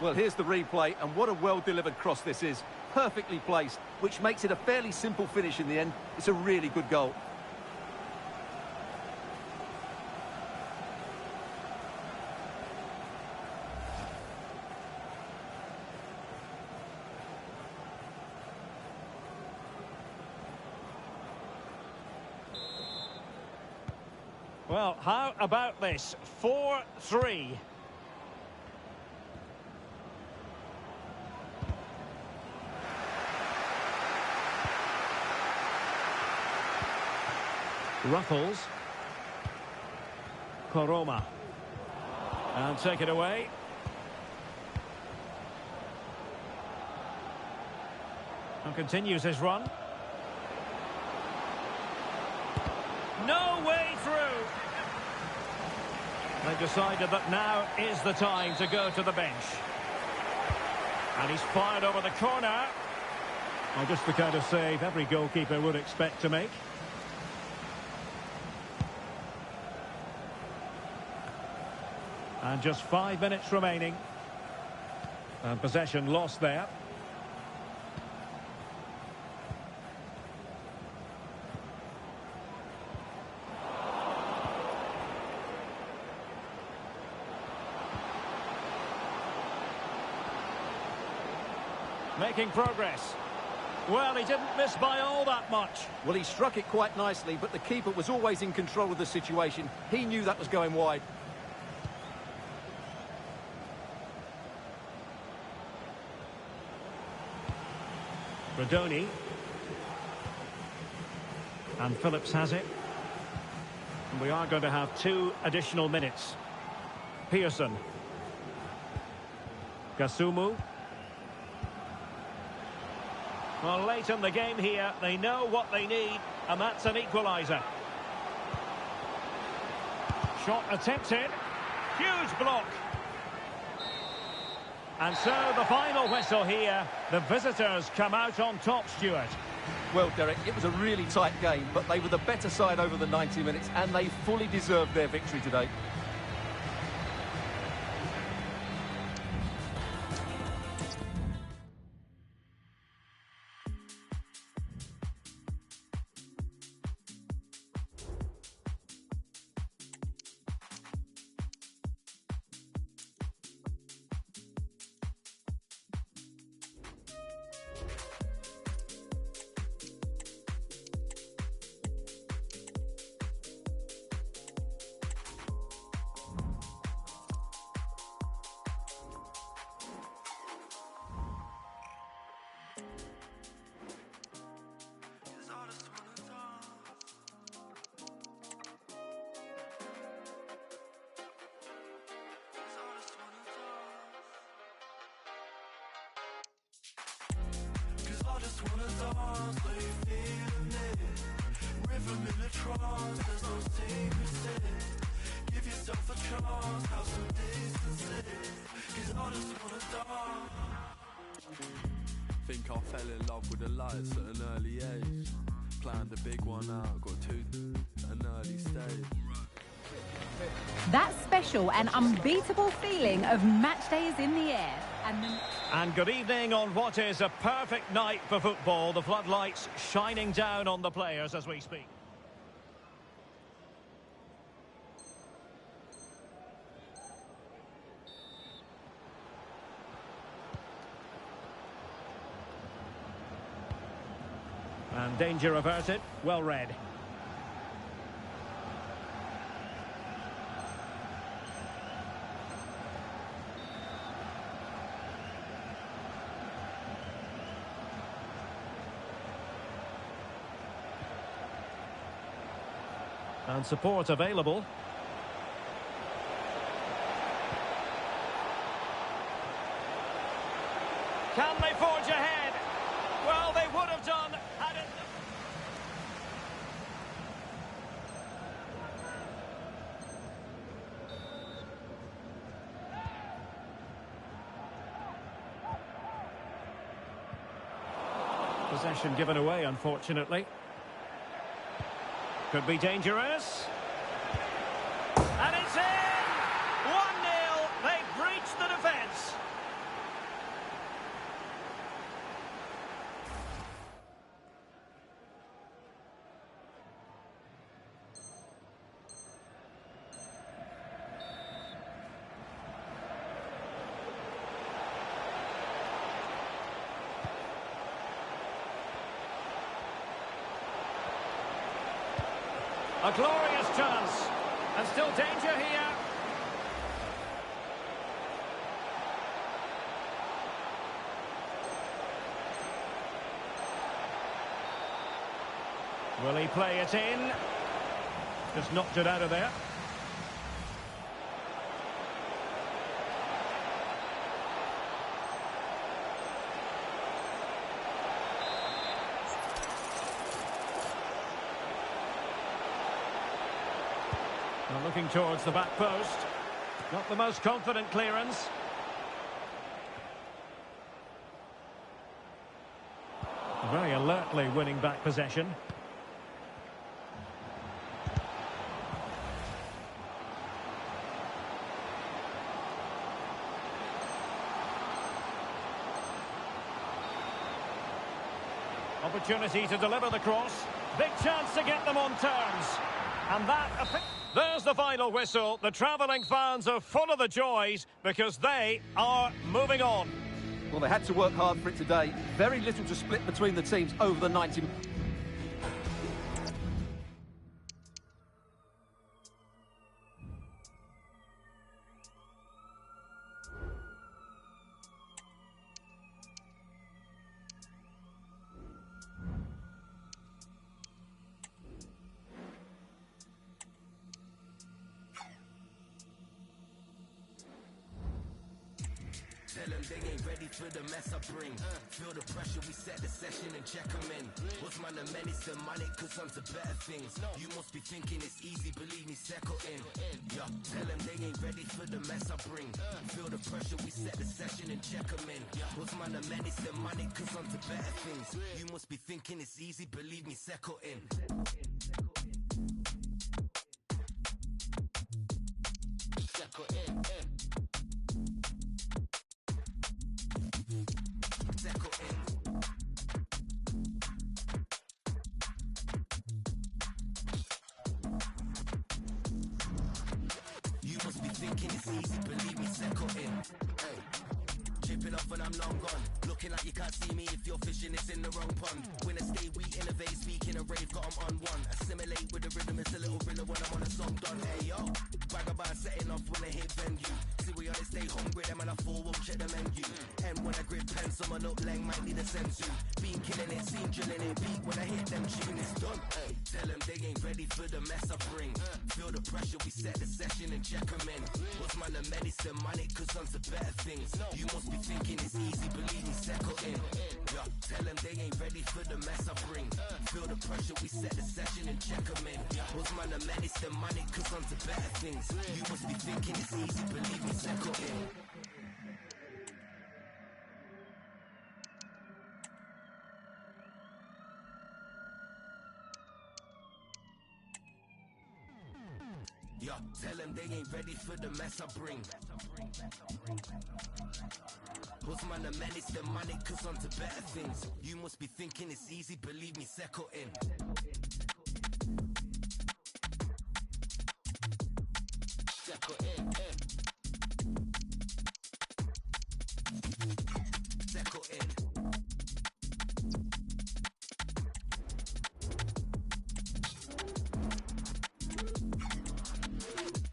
Well, here's the replay, and what a well-delivered cross this is. Perfectly placed, which makes it a fairly simple finish in the end. It's a really good goal. Well, how about this? 4-3. Ruffles. Koroma. And take it away. And continues his run. No way through. They've decided that now is the time to go to the bench. And he's fired over the corner. Well, just the kind of save every goalkeeper would expect to make. And just 5 minutes remaining. And possession lost there. Making progress. Well, he didn't miss by all that much. Well, he struck it quite nicely, but the keeper was always in control of the situation. He knew that was going wide. Rodoni. And Phillips has it. And we are going to have 2 additional minutes. Pearson. Kasumu. Well, late in the game here, they know what they need, and that's an equaliser. Shot attempted. Huge block. And so the final whistle here. The visitors come out on top, Stuart. Well, Derek, it was a really tight game, but they were the better side over the 90 minutes, and they fully deserved their victory today. I just wanna dance, so you feeling it. Rhythm in a trance, there's no secrets in. Give yourself a chance, have some decency. Cause I just wanna dance. Think I fell in love with the lights at an early age. Planned a big one out, got 2 at an early stage. That special and unbeatable feeling of match day is in the air. And good evening on what is a perfect night for football. The floodlights shining down on the players as we speak. And danger averted, well read. And support available. Can they forge ahead? Well, they would have done had it. Possession given away, unfortunately. Could be dangerous. And it's in! 1-0. They've breached the defence. A glorious chance, and still danger here. Will he play it in? Just knocked it out of there. Well, looking towards the back post. Not the most confident clearance. Very alertly winning back possession. Opportunity to deliver the cross. Big chance to get them on terms. And that... There's the final whistle. The travelling fans are full of the joys because they are moving on. Well, they had to work hard for it today. Very little to split between the teams over the 90 minutes. Tell them they ain't ready for the mess I bring. Feel the pressure, we set the session and check them in. What's man, the menace, the money, cause on to better things. You must be thinking it's easy, believe me, settle in. Yeah, tell them they ain't ready for the mess I bring. Feel the pressure, we set the session and check them in. What's man, the menace, the money, cause on to better things. You must be thinking it's easy, believe me, settle in. Settle in. Settle in. You must be thinking it's easy, believe me, settle in. Hey. Chipping off when I'm long gone. Looking like you can't see me if you're fishing, it's in the wrong pond. Winner stay, we innovate, speaking a rave, got 'em on one. Assimilate with the rhythm, it's a little thriller when I'm on a song done. Hey yo, vagabond setting off when I hit venue. See we on it, stay hungry, them and I fall, won't check the menu. And when I grip pen, someone up lang might need a sensu. Been killing it, seen drilling it, beat when I hit them tune, it's done. Hey, tell them they ain't ready for the mess I bring. Feel the pressure, we set the session and check 'em in. What's man, the medicine, money, cause on to better things. You must be thinking it's easy, believe me, settle in. Yeah, tell them they ain't ready for the mess I bring. Feel the pressure, we set the session and check 'em in. What's man, the medicine, money, cause on to better things. You must be thinking it's easy, believe me, settle in. Yeah, tell them they ain't ready for the mess I bring. What's man, the menace, the money, cause on to better things. You must be thinking it's easy, believe me, settle in. Settle in, Settle in.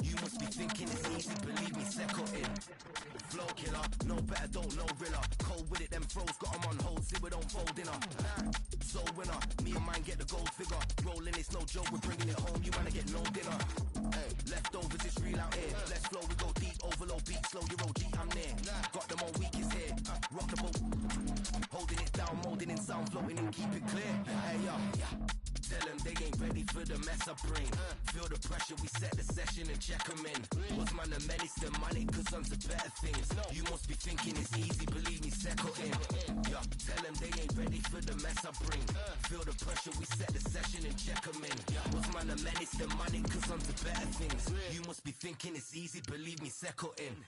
You must be thinking it's easy, believe me, settle in. Flow killer, no better, don't know riller. Cold with it, them throws got 'em on hold, see we don't fold in her. So winner, me and mine get the gold figure. Rolling, it's no joke, we're bringing it home, you wanna get no dinner. Hey, leftovers, it's real out here. Let's flow, we go deep, overload beat, slow your OG, I'm near. Got them all weak, is here. Rock the boat, holding it down, molding in sound, floating and keep it clear. Hey, yo, tell them they ain't ready for the mess I bring. Feel the pressure, we set the session and check 'em in. What's man, the menace, the money, cause on to better things. You must be thinking it's easy, believe me, settle in. Yeah, tell them they ain't ready for the mess I bring. Feel the pressure, we set the session and check 'em in. What's man, the menace, the money, cause on to better things. You must be thinking it's easy, believe me, settle in.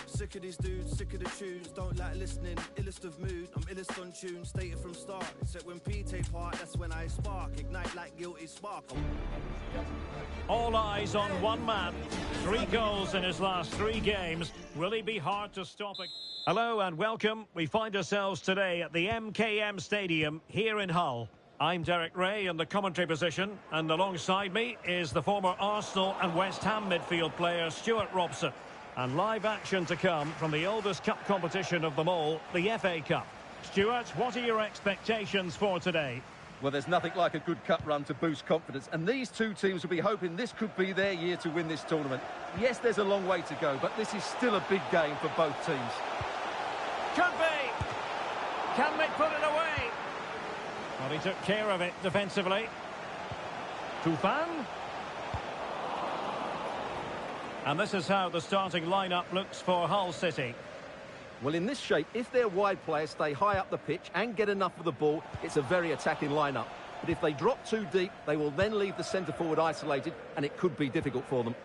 Sick of these dudes, sick of the tunes, don't like listening, illest of mood, I'm illest on tune, stated from start, except when P take part, that's when I spark, ignite like guilty spark. All eyes on one man. 3 goals in his last 3 games. Will he be hard to stop? Hello and welcome. We find ourselves today at the MKM Stadium here in Hull. I'm Derek Ray in the commentary position, and alongside me is the former Arsenal and West Ham midfield player Stuart Robson. And live action to come from the oldest cup competition of them all, the FA Cup. Stuart, what are your expectations for today? Well, there's nothing like a good cup run to boost confidence, and these two teams will be hoping this could be their year to win this tournament. Yes, there's a long way to go, but this is still a big game for both teams. Could be! Can they put it away? Well, he took care of it defensively. Tufan. And this is how the starting lineup looks for Hull City. Well, in this shape, if their wide players stay high up the pitch and get enough of the ball, it's a very attacking lineup. But if they drop too deep, they will then leave the centre-forward isolated, and it could be difficult for them.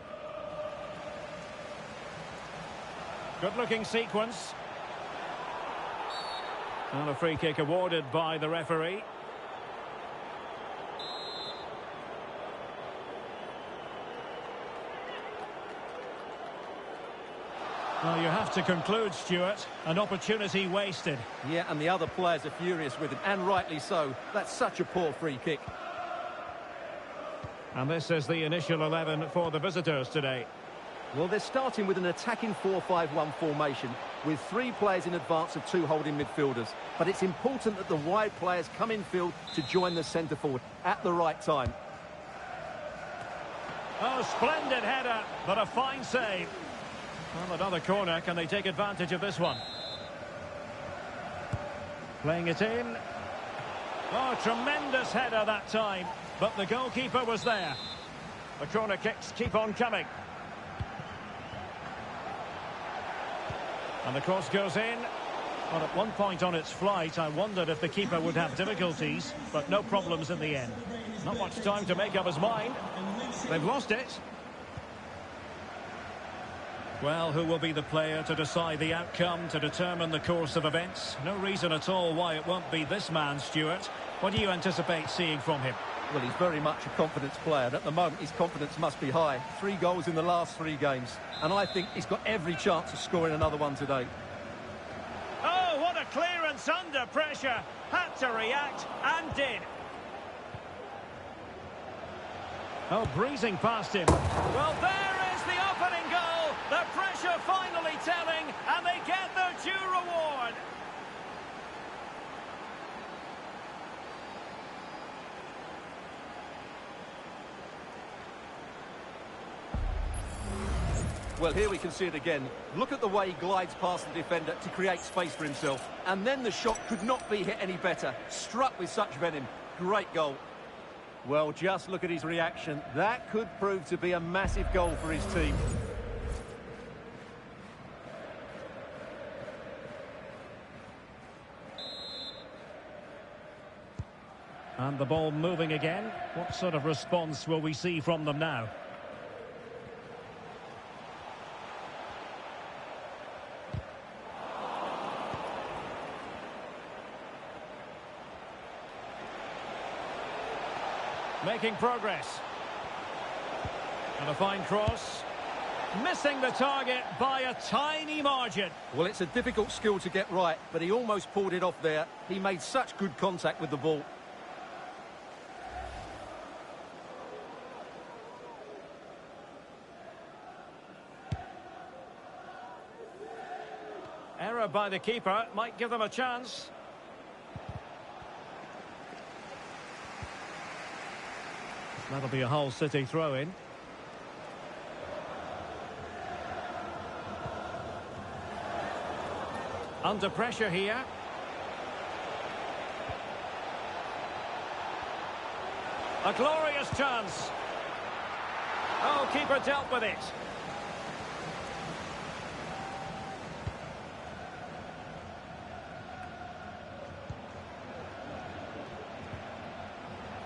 Good-looking sequence. And a free kick awarded by the referee. Well, you have to conclude, Stuart, an opportunity wasted. Yeah, and the other players are furious with him, and rightly so. That's such a poor free kick. And this is the initial 11 for the visitors today. Well, they're starting with an attacking 4-5-1 formation, with 3 players in advance of 2 holding midfielders. But it's important that the wide players come in field to join the centre-forward at the right time. Oh, splendid header, but a fine save. Well, another corner. Can they take advantage of this one? Playing it in. Oh, tremendous header that time. But the goalkeeper was there. The corner kicks keep on coming. And the cross goes in. Well, at one point on its flight, I wondered if the keeper would have difficulties, but no problems in the end. Not much time to make up his mind. They've lost it. Well, who will be the player to decide the outcome, to determine the course of events? No reason at all why it won't be this man, Stuart. What do you anticipate seeing from him? Well, he's very much a confidence player, and at the moment his confidence must be high. 3 goals in the last 3 games, and I think he's got every chance of scoring another one today. Oh, what a clearance under pressure. Had to react, and did. Oh, breezing past him. Well, there is the opening goal. The pressure finally telling, and they get their due reward. Well, here we can see it again. Look at the way he glides past the defender to create space for himself. And then the shot could not be hit any better. Struck with such venom. Great goal. Well, just look at his reaction. That could prove to be a massive goal for his team. And the ball moving again. What sort of response will we see from them now? Making progress. And a fine cross. Missing the target by a tiny margin. Well, it's a difficult skill to get right, but he almost pulled it off there. He made such good contact with the ball. Error by the keeper might give them a chance. That'll be a Hull City throw-in. Under pressure here. A glorious chance. Oh, keeper dealt with it.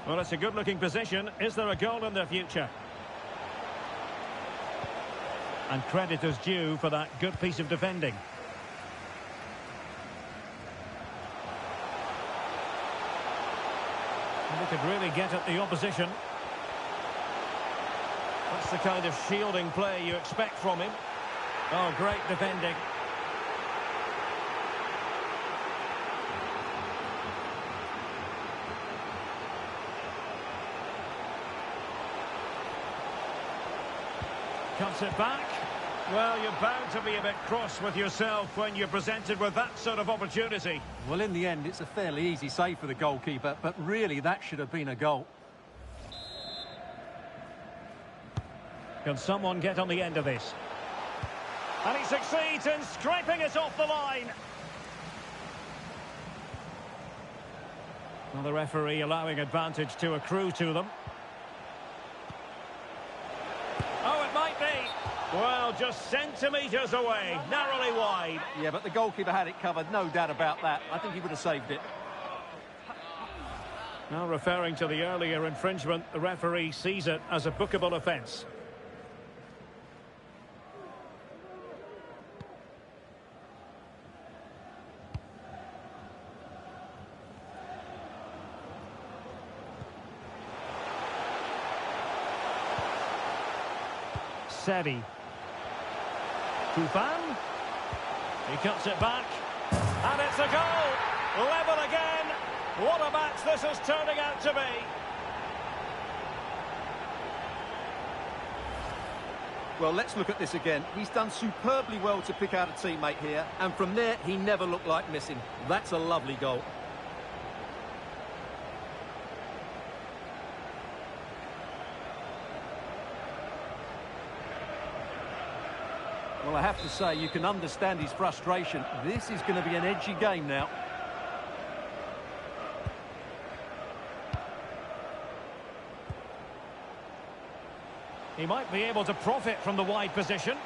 Well, it's a good-looking position. Is there a goal in the future? And credit is due for that good piece of defending. And he could really get at the opposition. That's the kind of shielding play you expect from him. Oh, great defending. Cuts it back. Well, you're bound to be a bit cross with yourself when you're presented with that sort of opportunity. Well, in the end, it's a fairly easy save for the goalkeeper, but really that should have been a goal. Can someone get on the end of this? And he succeeds in scraping it off the line. Well, the referee allowing advantage to accrue to them. Oh, it might be. Well, just centimetres away, narrowly wide. Yeah, but the goalkeeper had it covered, no doubt about that. I think he would have saved it. Now, referring to the earlier infringement, the referee sees it as a bookable offence. Seri. Tufan. He cuts it back. And it's a goal. Level again. What a match this is turning out to be. Well, let's look at this again. He's done superbly well to pick out a teammate here, and from there, he never looked like missing. That's a lovely goal. Well, I have to say, you can understand his frustration. This is going to be an edgy game now. He might be able to profit from the wide position.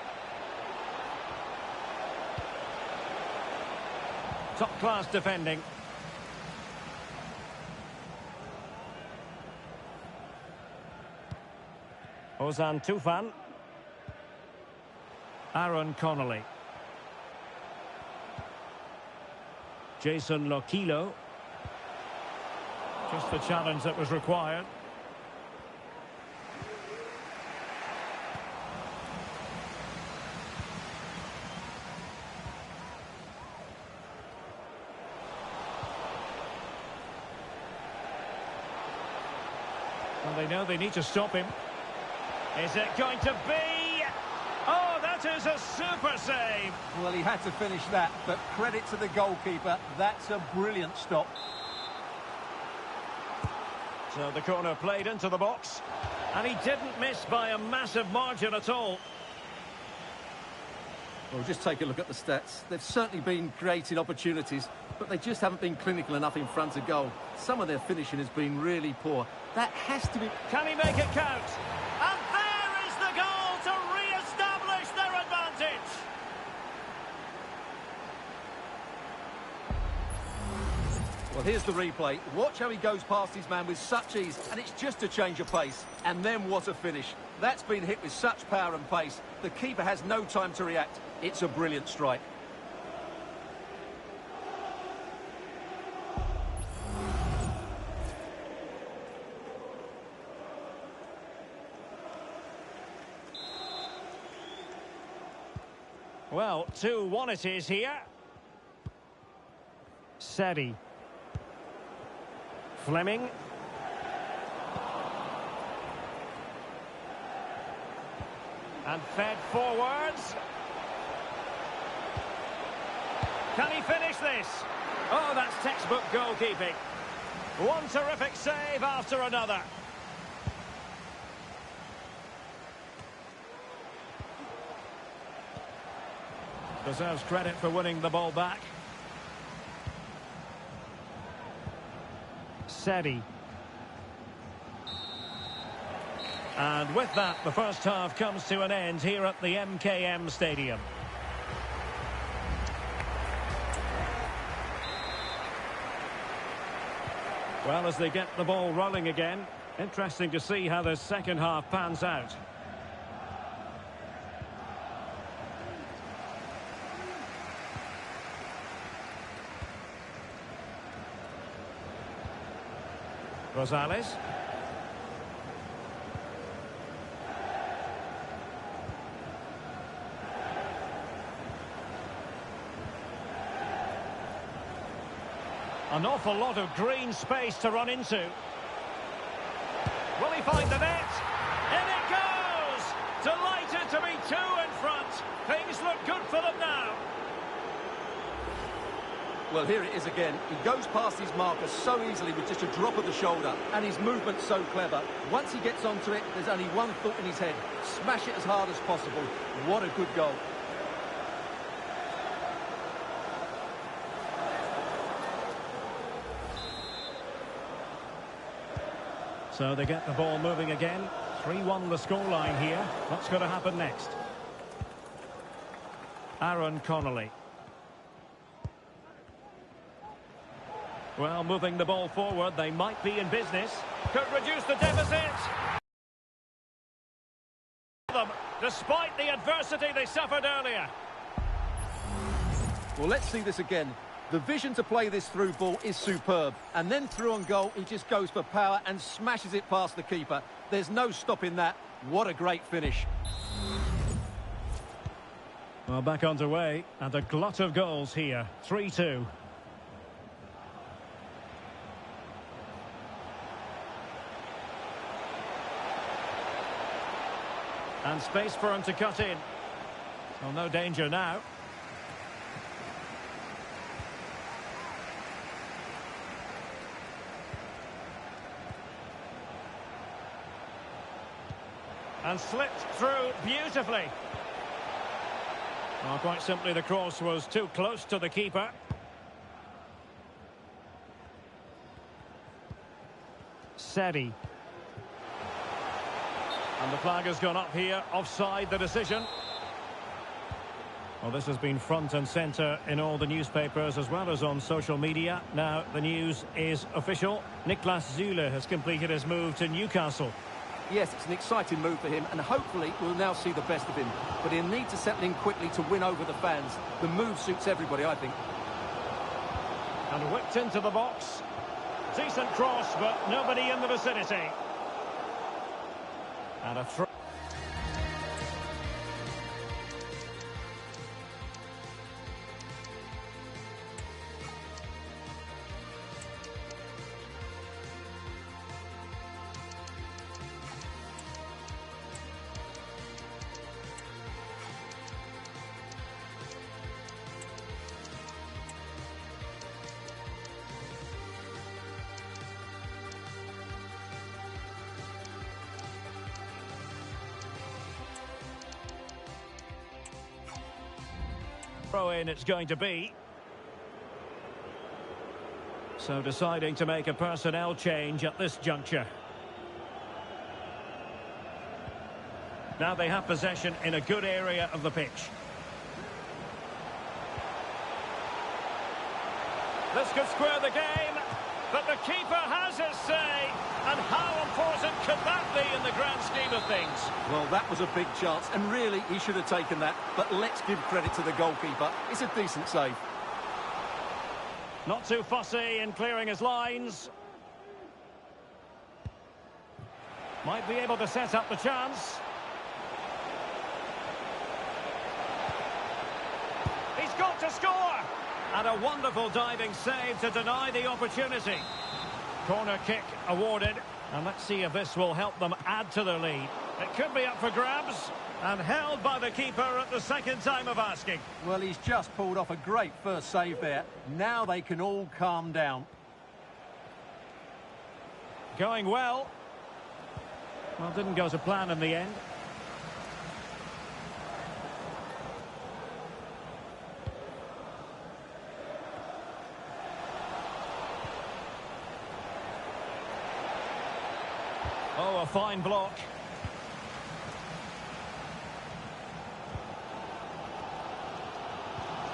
Top-class defending. Ozan Tufan. Aaron Connolly. Jason Lokilo. Just the challenge that was required. Well, they know they need to stop him. Is it going to be? Oh, that is a super save. Well, he had to finish that, but credit to the goalkeeper. That's a brilliant stop. So the corner played into the box. And he didn't miss by a massive margin at all. Well, just take a look at the stats. They've certainly been creating opportunities, but they just haven't been clinical enough in front of goal. Some of their finishing has been really poor. That has to be... Can he make it count? And there is the goal to re-establish their advantage. Well, here's the replay. Watch how he goes past his man with such ease, and it's just a change of pace. And then what a finish. That's been hit with such power and pace. The keeper has no time to react. It's a brilliant strike. Well, 2-1 it is here. Seri. Fleming. And fed forwards. Can he finish this? Oh, that's textbook goalkeeping. One terrific save after another. Deserves credit for winning the ball back. Seri. And with that, the first half comes to an end here at the MKM Stadium. Well, as they get the ball rolling again, interesting to see how the second half pans out. Rosales. An awful lot of green space to run into. Will he find the net? In it goes! Delighted to be two in front. good for them now. Well, here it is again. He goes past his marker so easily with just a drop of the shoulder, and his movement's so clever. Once he gets onto it, there's only one thought in his head. Smash it as hard as possible. What a good goal. So they get the ball moving again. 3-1 the scoreline here. What's going to happen next? Aaron Connolly. Well, moving the ball forward, they might be in business. Could reduce the deficit. Despite the adversity they suffered earlier. Well, let's see this again. The vision to play this through ball is superb. And then through on goal, he just goes for power and smashes it past the keeper. There's no stopping that. What a great finish. Well, back underway, and a glut of goals here. 3-2. And space for him to cut in. Well, no danger now. And slipped through beautifully. Well, quite simply, the cross was too close to the keeper. Seri. And the flag has gone up here, offside the decision. Well, this has been front and centre in all the newspapers as well as on social media. Now, the news is official. Niklas Süle has completed his move to Newcastle. Yes, it's an exciting move for him, and hopefully we'll now see the best of him. But he'll need to settle in quickly to win over the fans. The move suits everybody, I think. And whipped into the box. Decent cross, but nobody in the vicinity. And a throw. Throw-in it's going to be. So deciding to make a personnel change at this juncture. Now they have possession in a good area of the pitch. This could square the game, but the keeper has his say. And how important could that be in the grand scheme of things? Well, that was a big chance, and really, he should have taken that. But let's give credit to the goalkeeper. It's a decent save. Not too fussy in clearing his lines. Might be able to set up the chance. He's got to score! And a wonderful diving save to deny the opportunity. Corner kick awarded, and let's see if this will help them add to their lead. It could be up for grabs, and held by the keeper at the second time of asking. Well, he's just pulled off a great first save there. Now they can all calm down. Going well. Well, didn't go to plan in the end. Oh, a fine block.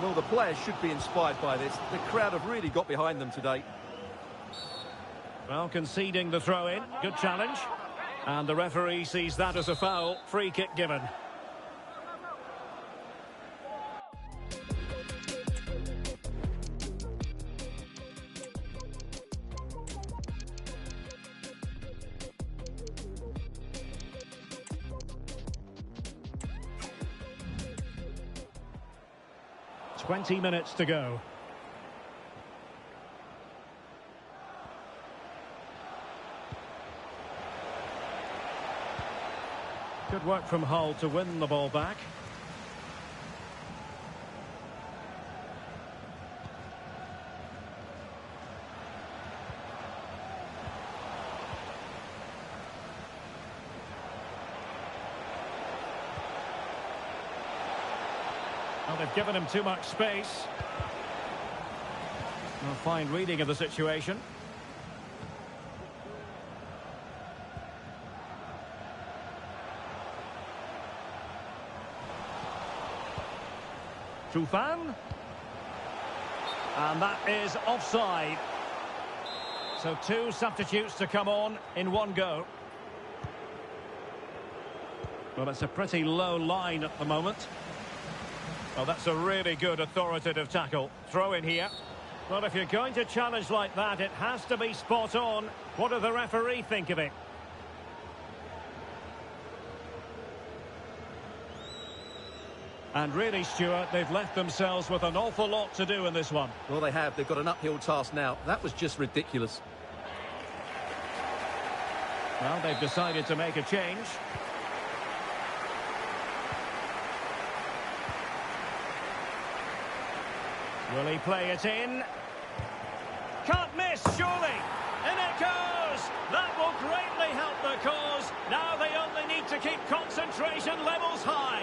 Well, the players should be inspired by this. The crowd have really got behind them today. Well, conceding the throw-in. Good challenge. And the referee sees that as a foul. Free kick given. Twenty minutes to go. Good work from Hull to win the ball back. they've given him too much space. A fine reading of the situation. Tufan. And that is offside. So two substitutes to come on in one go. Well, it's a pretty low line at the moment. Well, that's a really good authoritative tackle. Throw in here. Well, if you're going to challenge like that, it has to be spot on. What does the referee think of it? And really, Stuart, they've left themselves with an awful lot to do in this one. Well, they have. They've got an uphill task now. That was just ridiculous. Well, they've decided to make a change. Will he play it in? Can't miss, surely. In it goes. That will greatly help the cause. Now they only need to keep concentration levels high.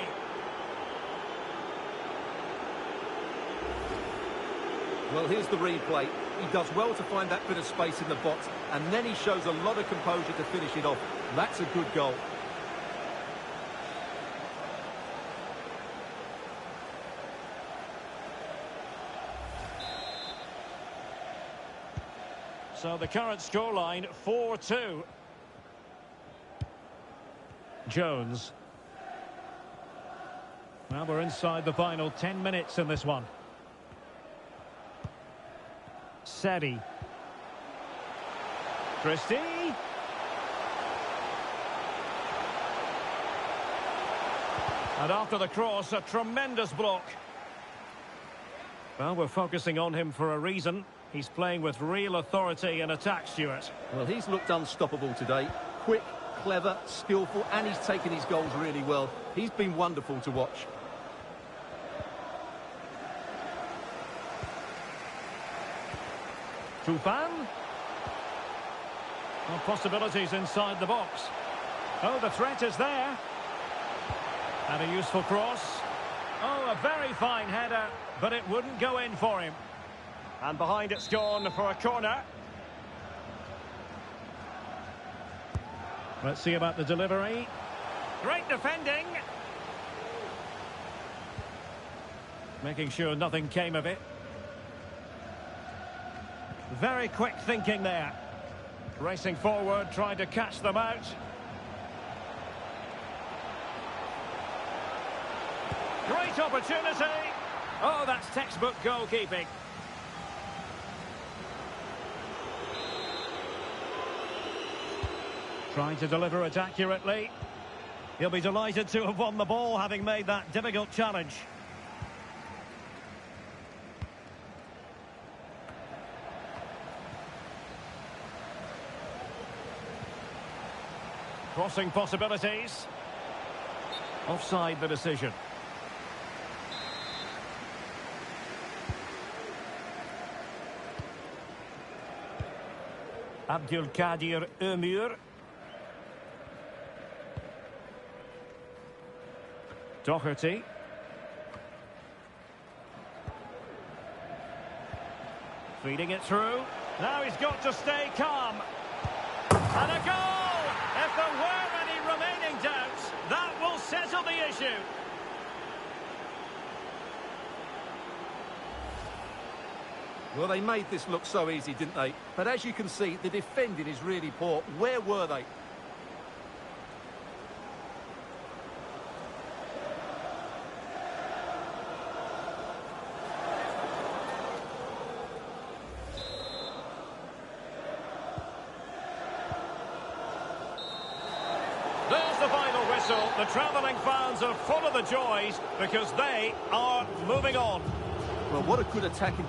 Well, here's the replay. He does well to find that bit of space in the box, and then he shows a lot of composure to finish it off. That's a good goal. So the current scoreline, 4-2. Jones. Well, we're inside the final 10 minutes in this one. Sedi. Christie. And after the cross, a tremendous block. Well, we're focusing on him for a reason. He's playing with real authority in attack, Stuart. Well, he's looked unstoppable today. Quick, clever, skillful, and he's taken his goals really well. He's been wonderful to watch. Tufan. Well, possibilities inside the box. Oh, the threat is there. And a useful cross. Oh, a very fine header, but it wouldn't go in for him. And behind it's gone for a corner. Let's see about the delivery. Great defending. Making sure nothing came of it. Very quick thinking there. Racing forward, trying to catch them out. Great opportunity. Oh, that's textbook goalkeeping. Trying to deliver it accurately. He'll be delighted to have won the ball, having made that difficult challenge. Crossing possibilities. Offside the decision. Abdülkadir Ömür. Doherty. Feeding it through. Now he's got to stay calm. And a goal! If there were any remaining doubts, that will settle the issue. Well, they made this look so easy, didn't they? But as you can see, the defending is really poor. Where were they? There's the final whistle. The travelling fans are full of the joys because they are moving on. Well, what a good attacking...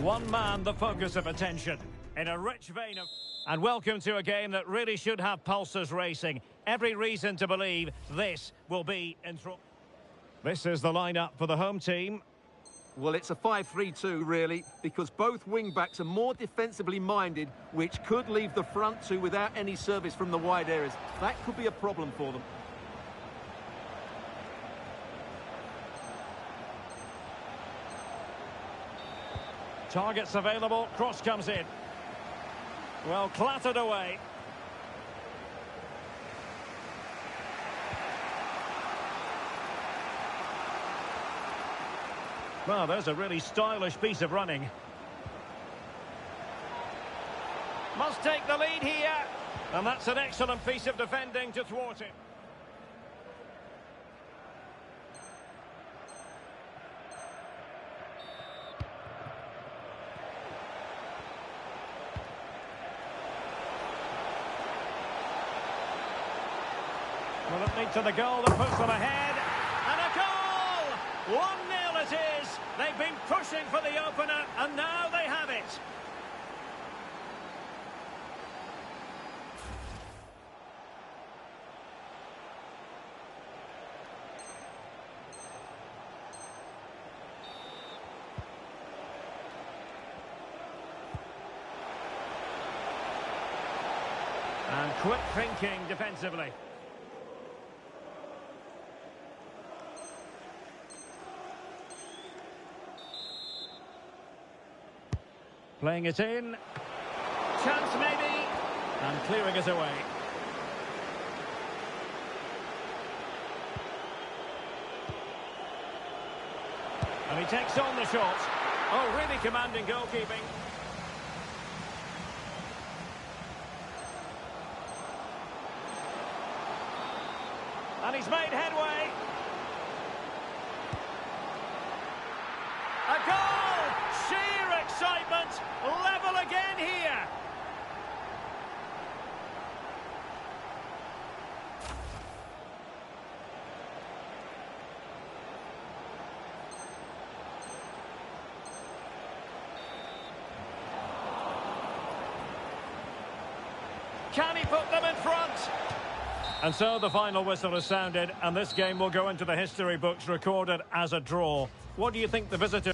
One man the focus of attention. In a rich vein of... And welcome to a game that really should have pulses racing. Every reason to believe this will be enthralling. This is the lineup for the home team. Well, it's a 5-3-2, really, because both wing-backs are more defensively minded, which could leave the front two without any service from the wide areas. That could be a problem for them. Targets available, cross comes in. Well, clattered away. Well, there's a really stylish piece of running. Must take the lead here. And that's an excellent piece of defending to thwart it. Will it lead to the goal that puts them ahead? And a goal! 1-0 it is. They've been pushing for the opener, and now they have it. And quick thinking defensively. Playing it in. Chance maybe. And clearing it away. And he takes on the shot. Oh, really commanding goalkeeping. And he's made headway. A goal! Sheer excitement! Level again here! Can he put them in front? And so the final whistle has sounded, and this game will go into the history books recorded as a draw. What do you think the visitor...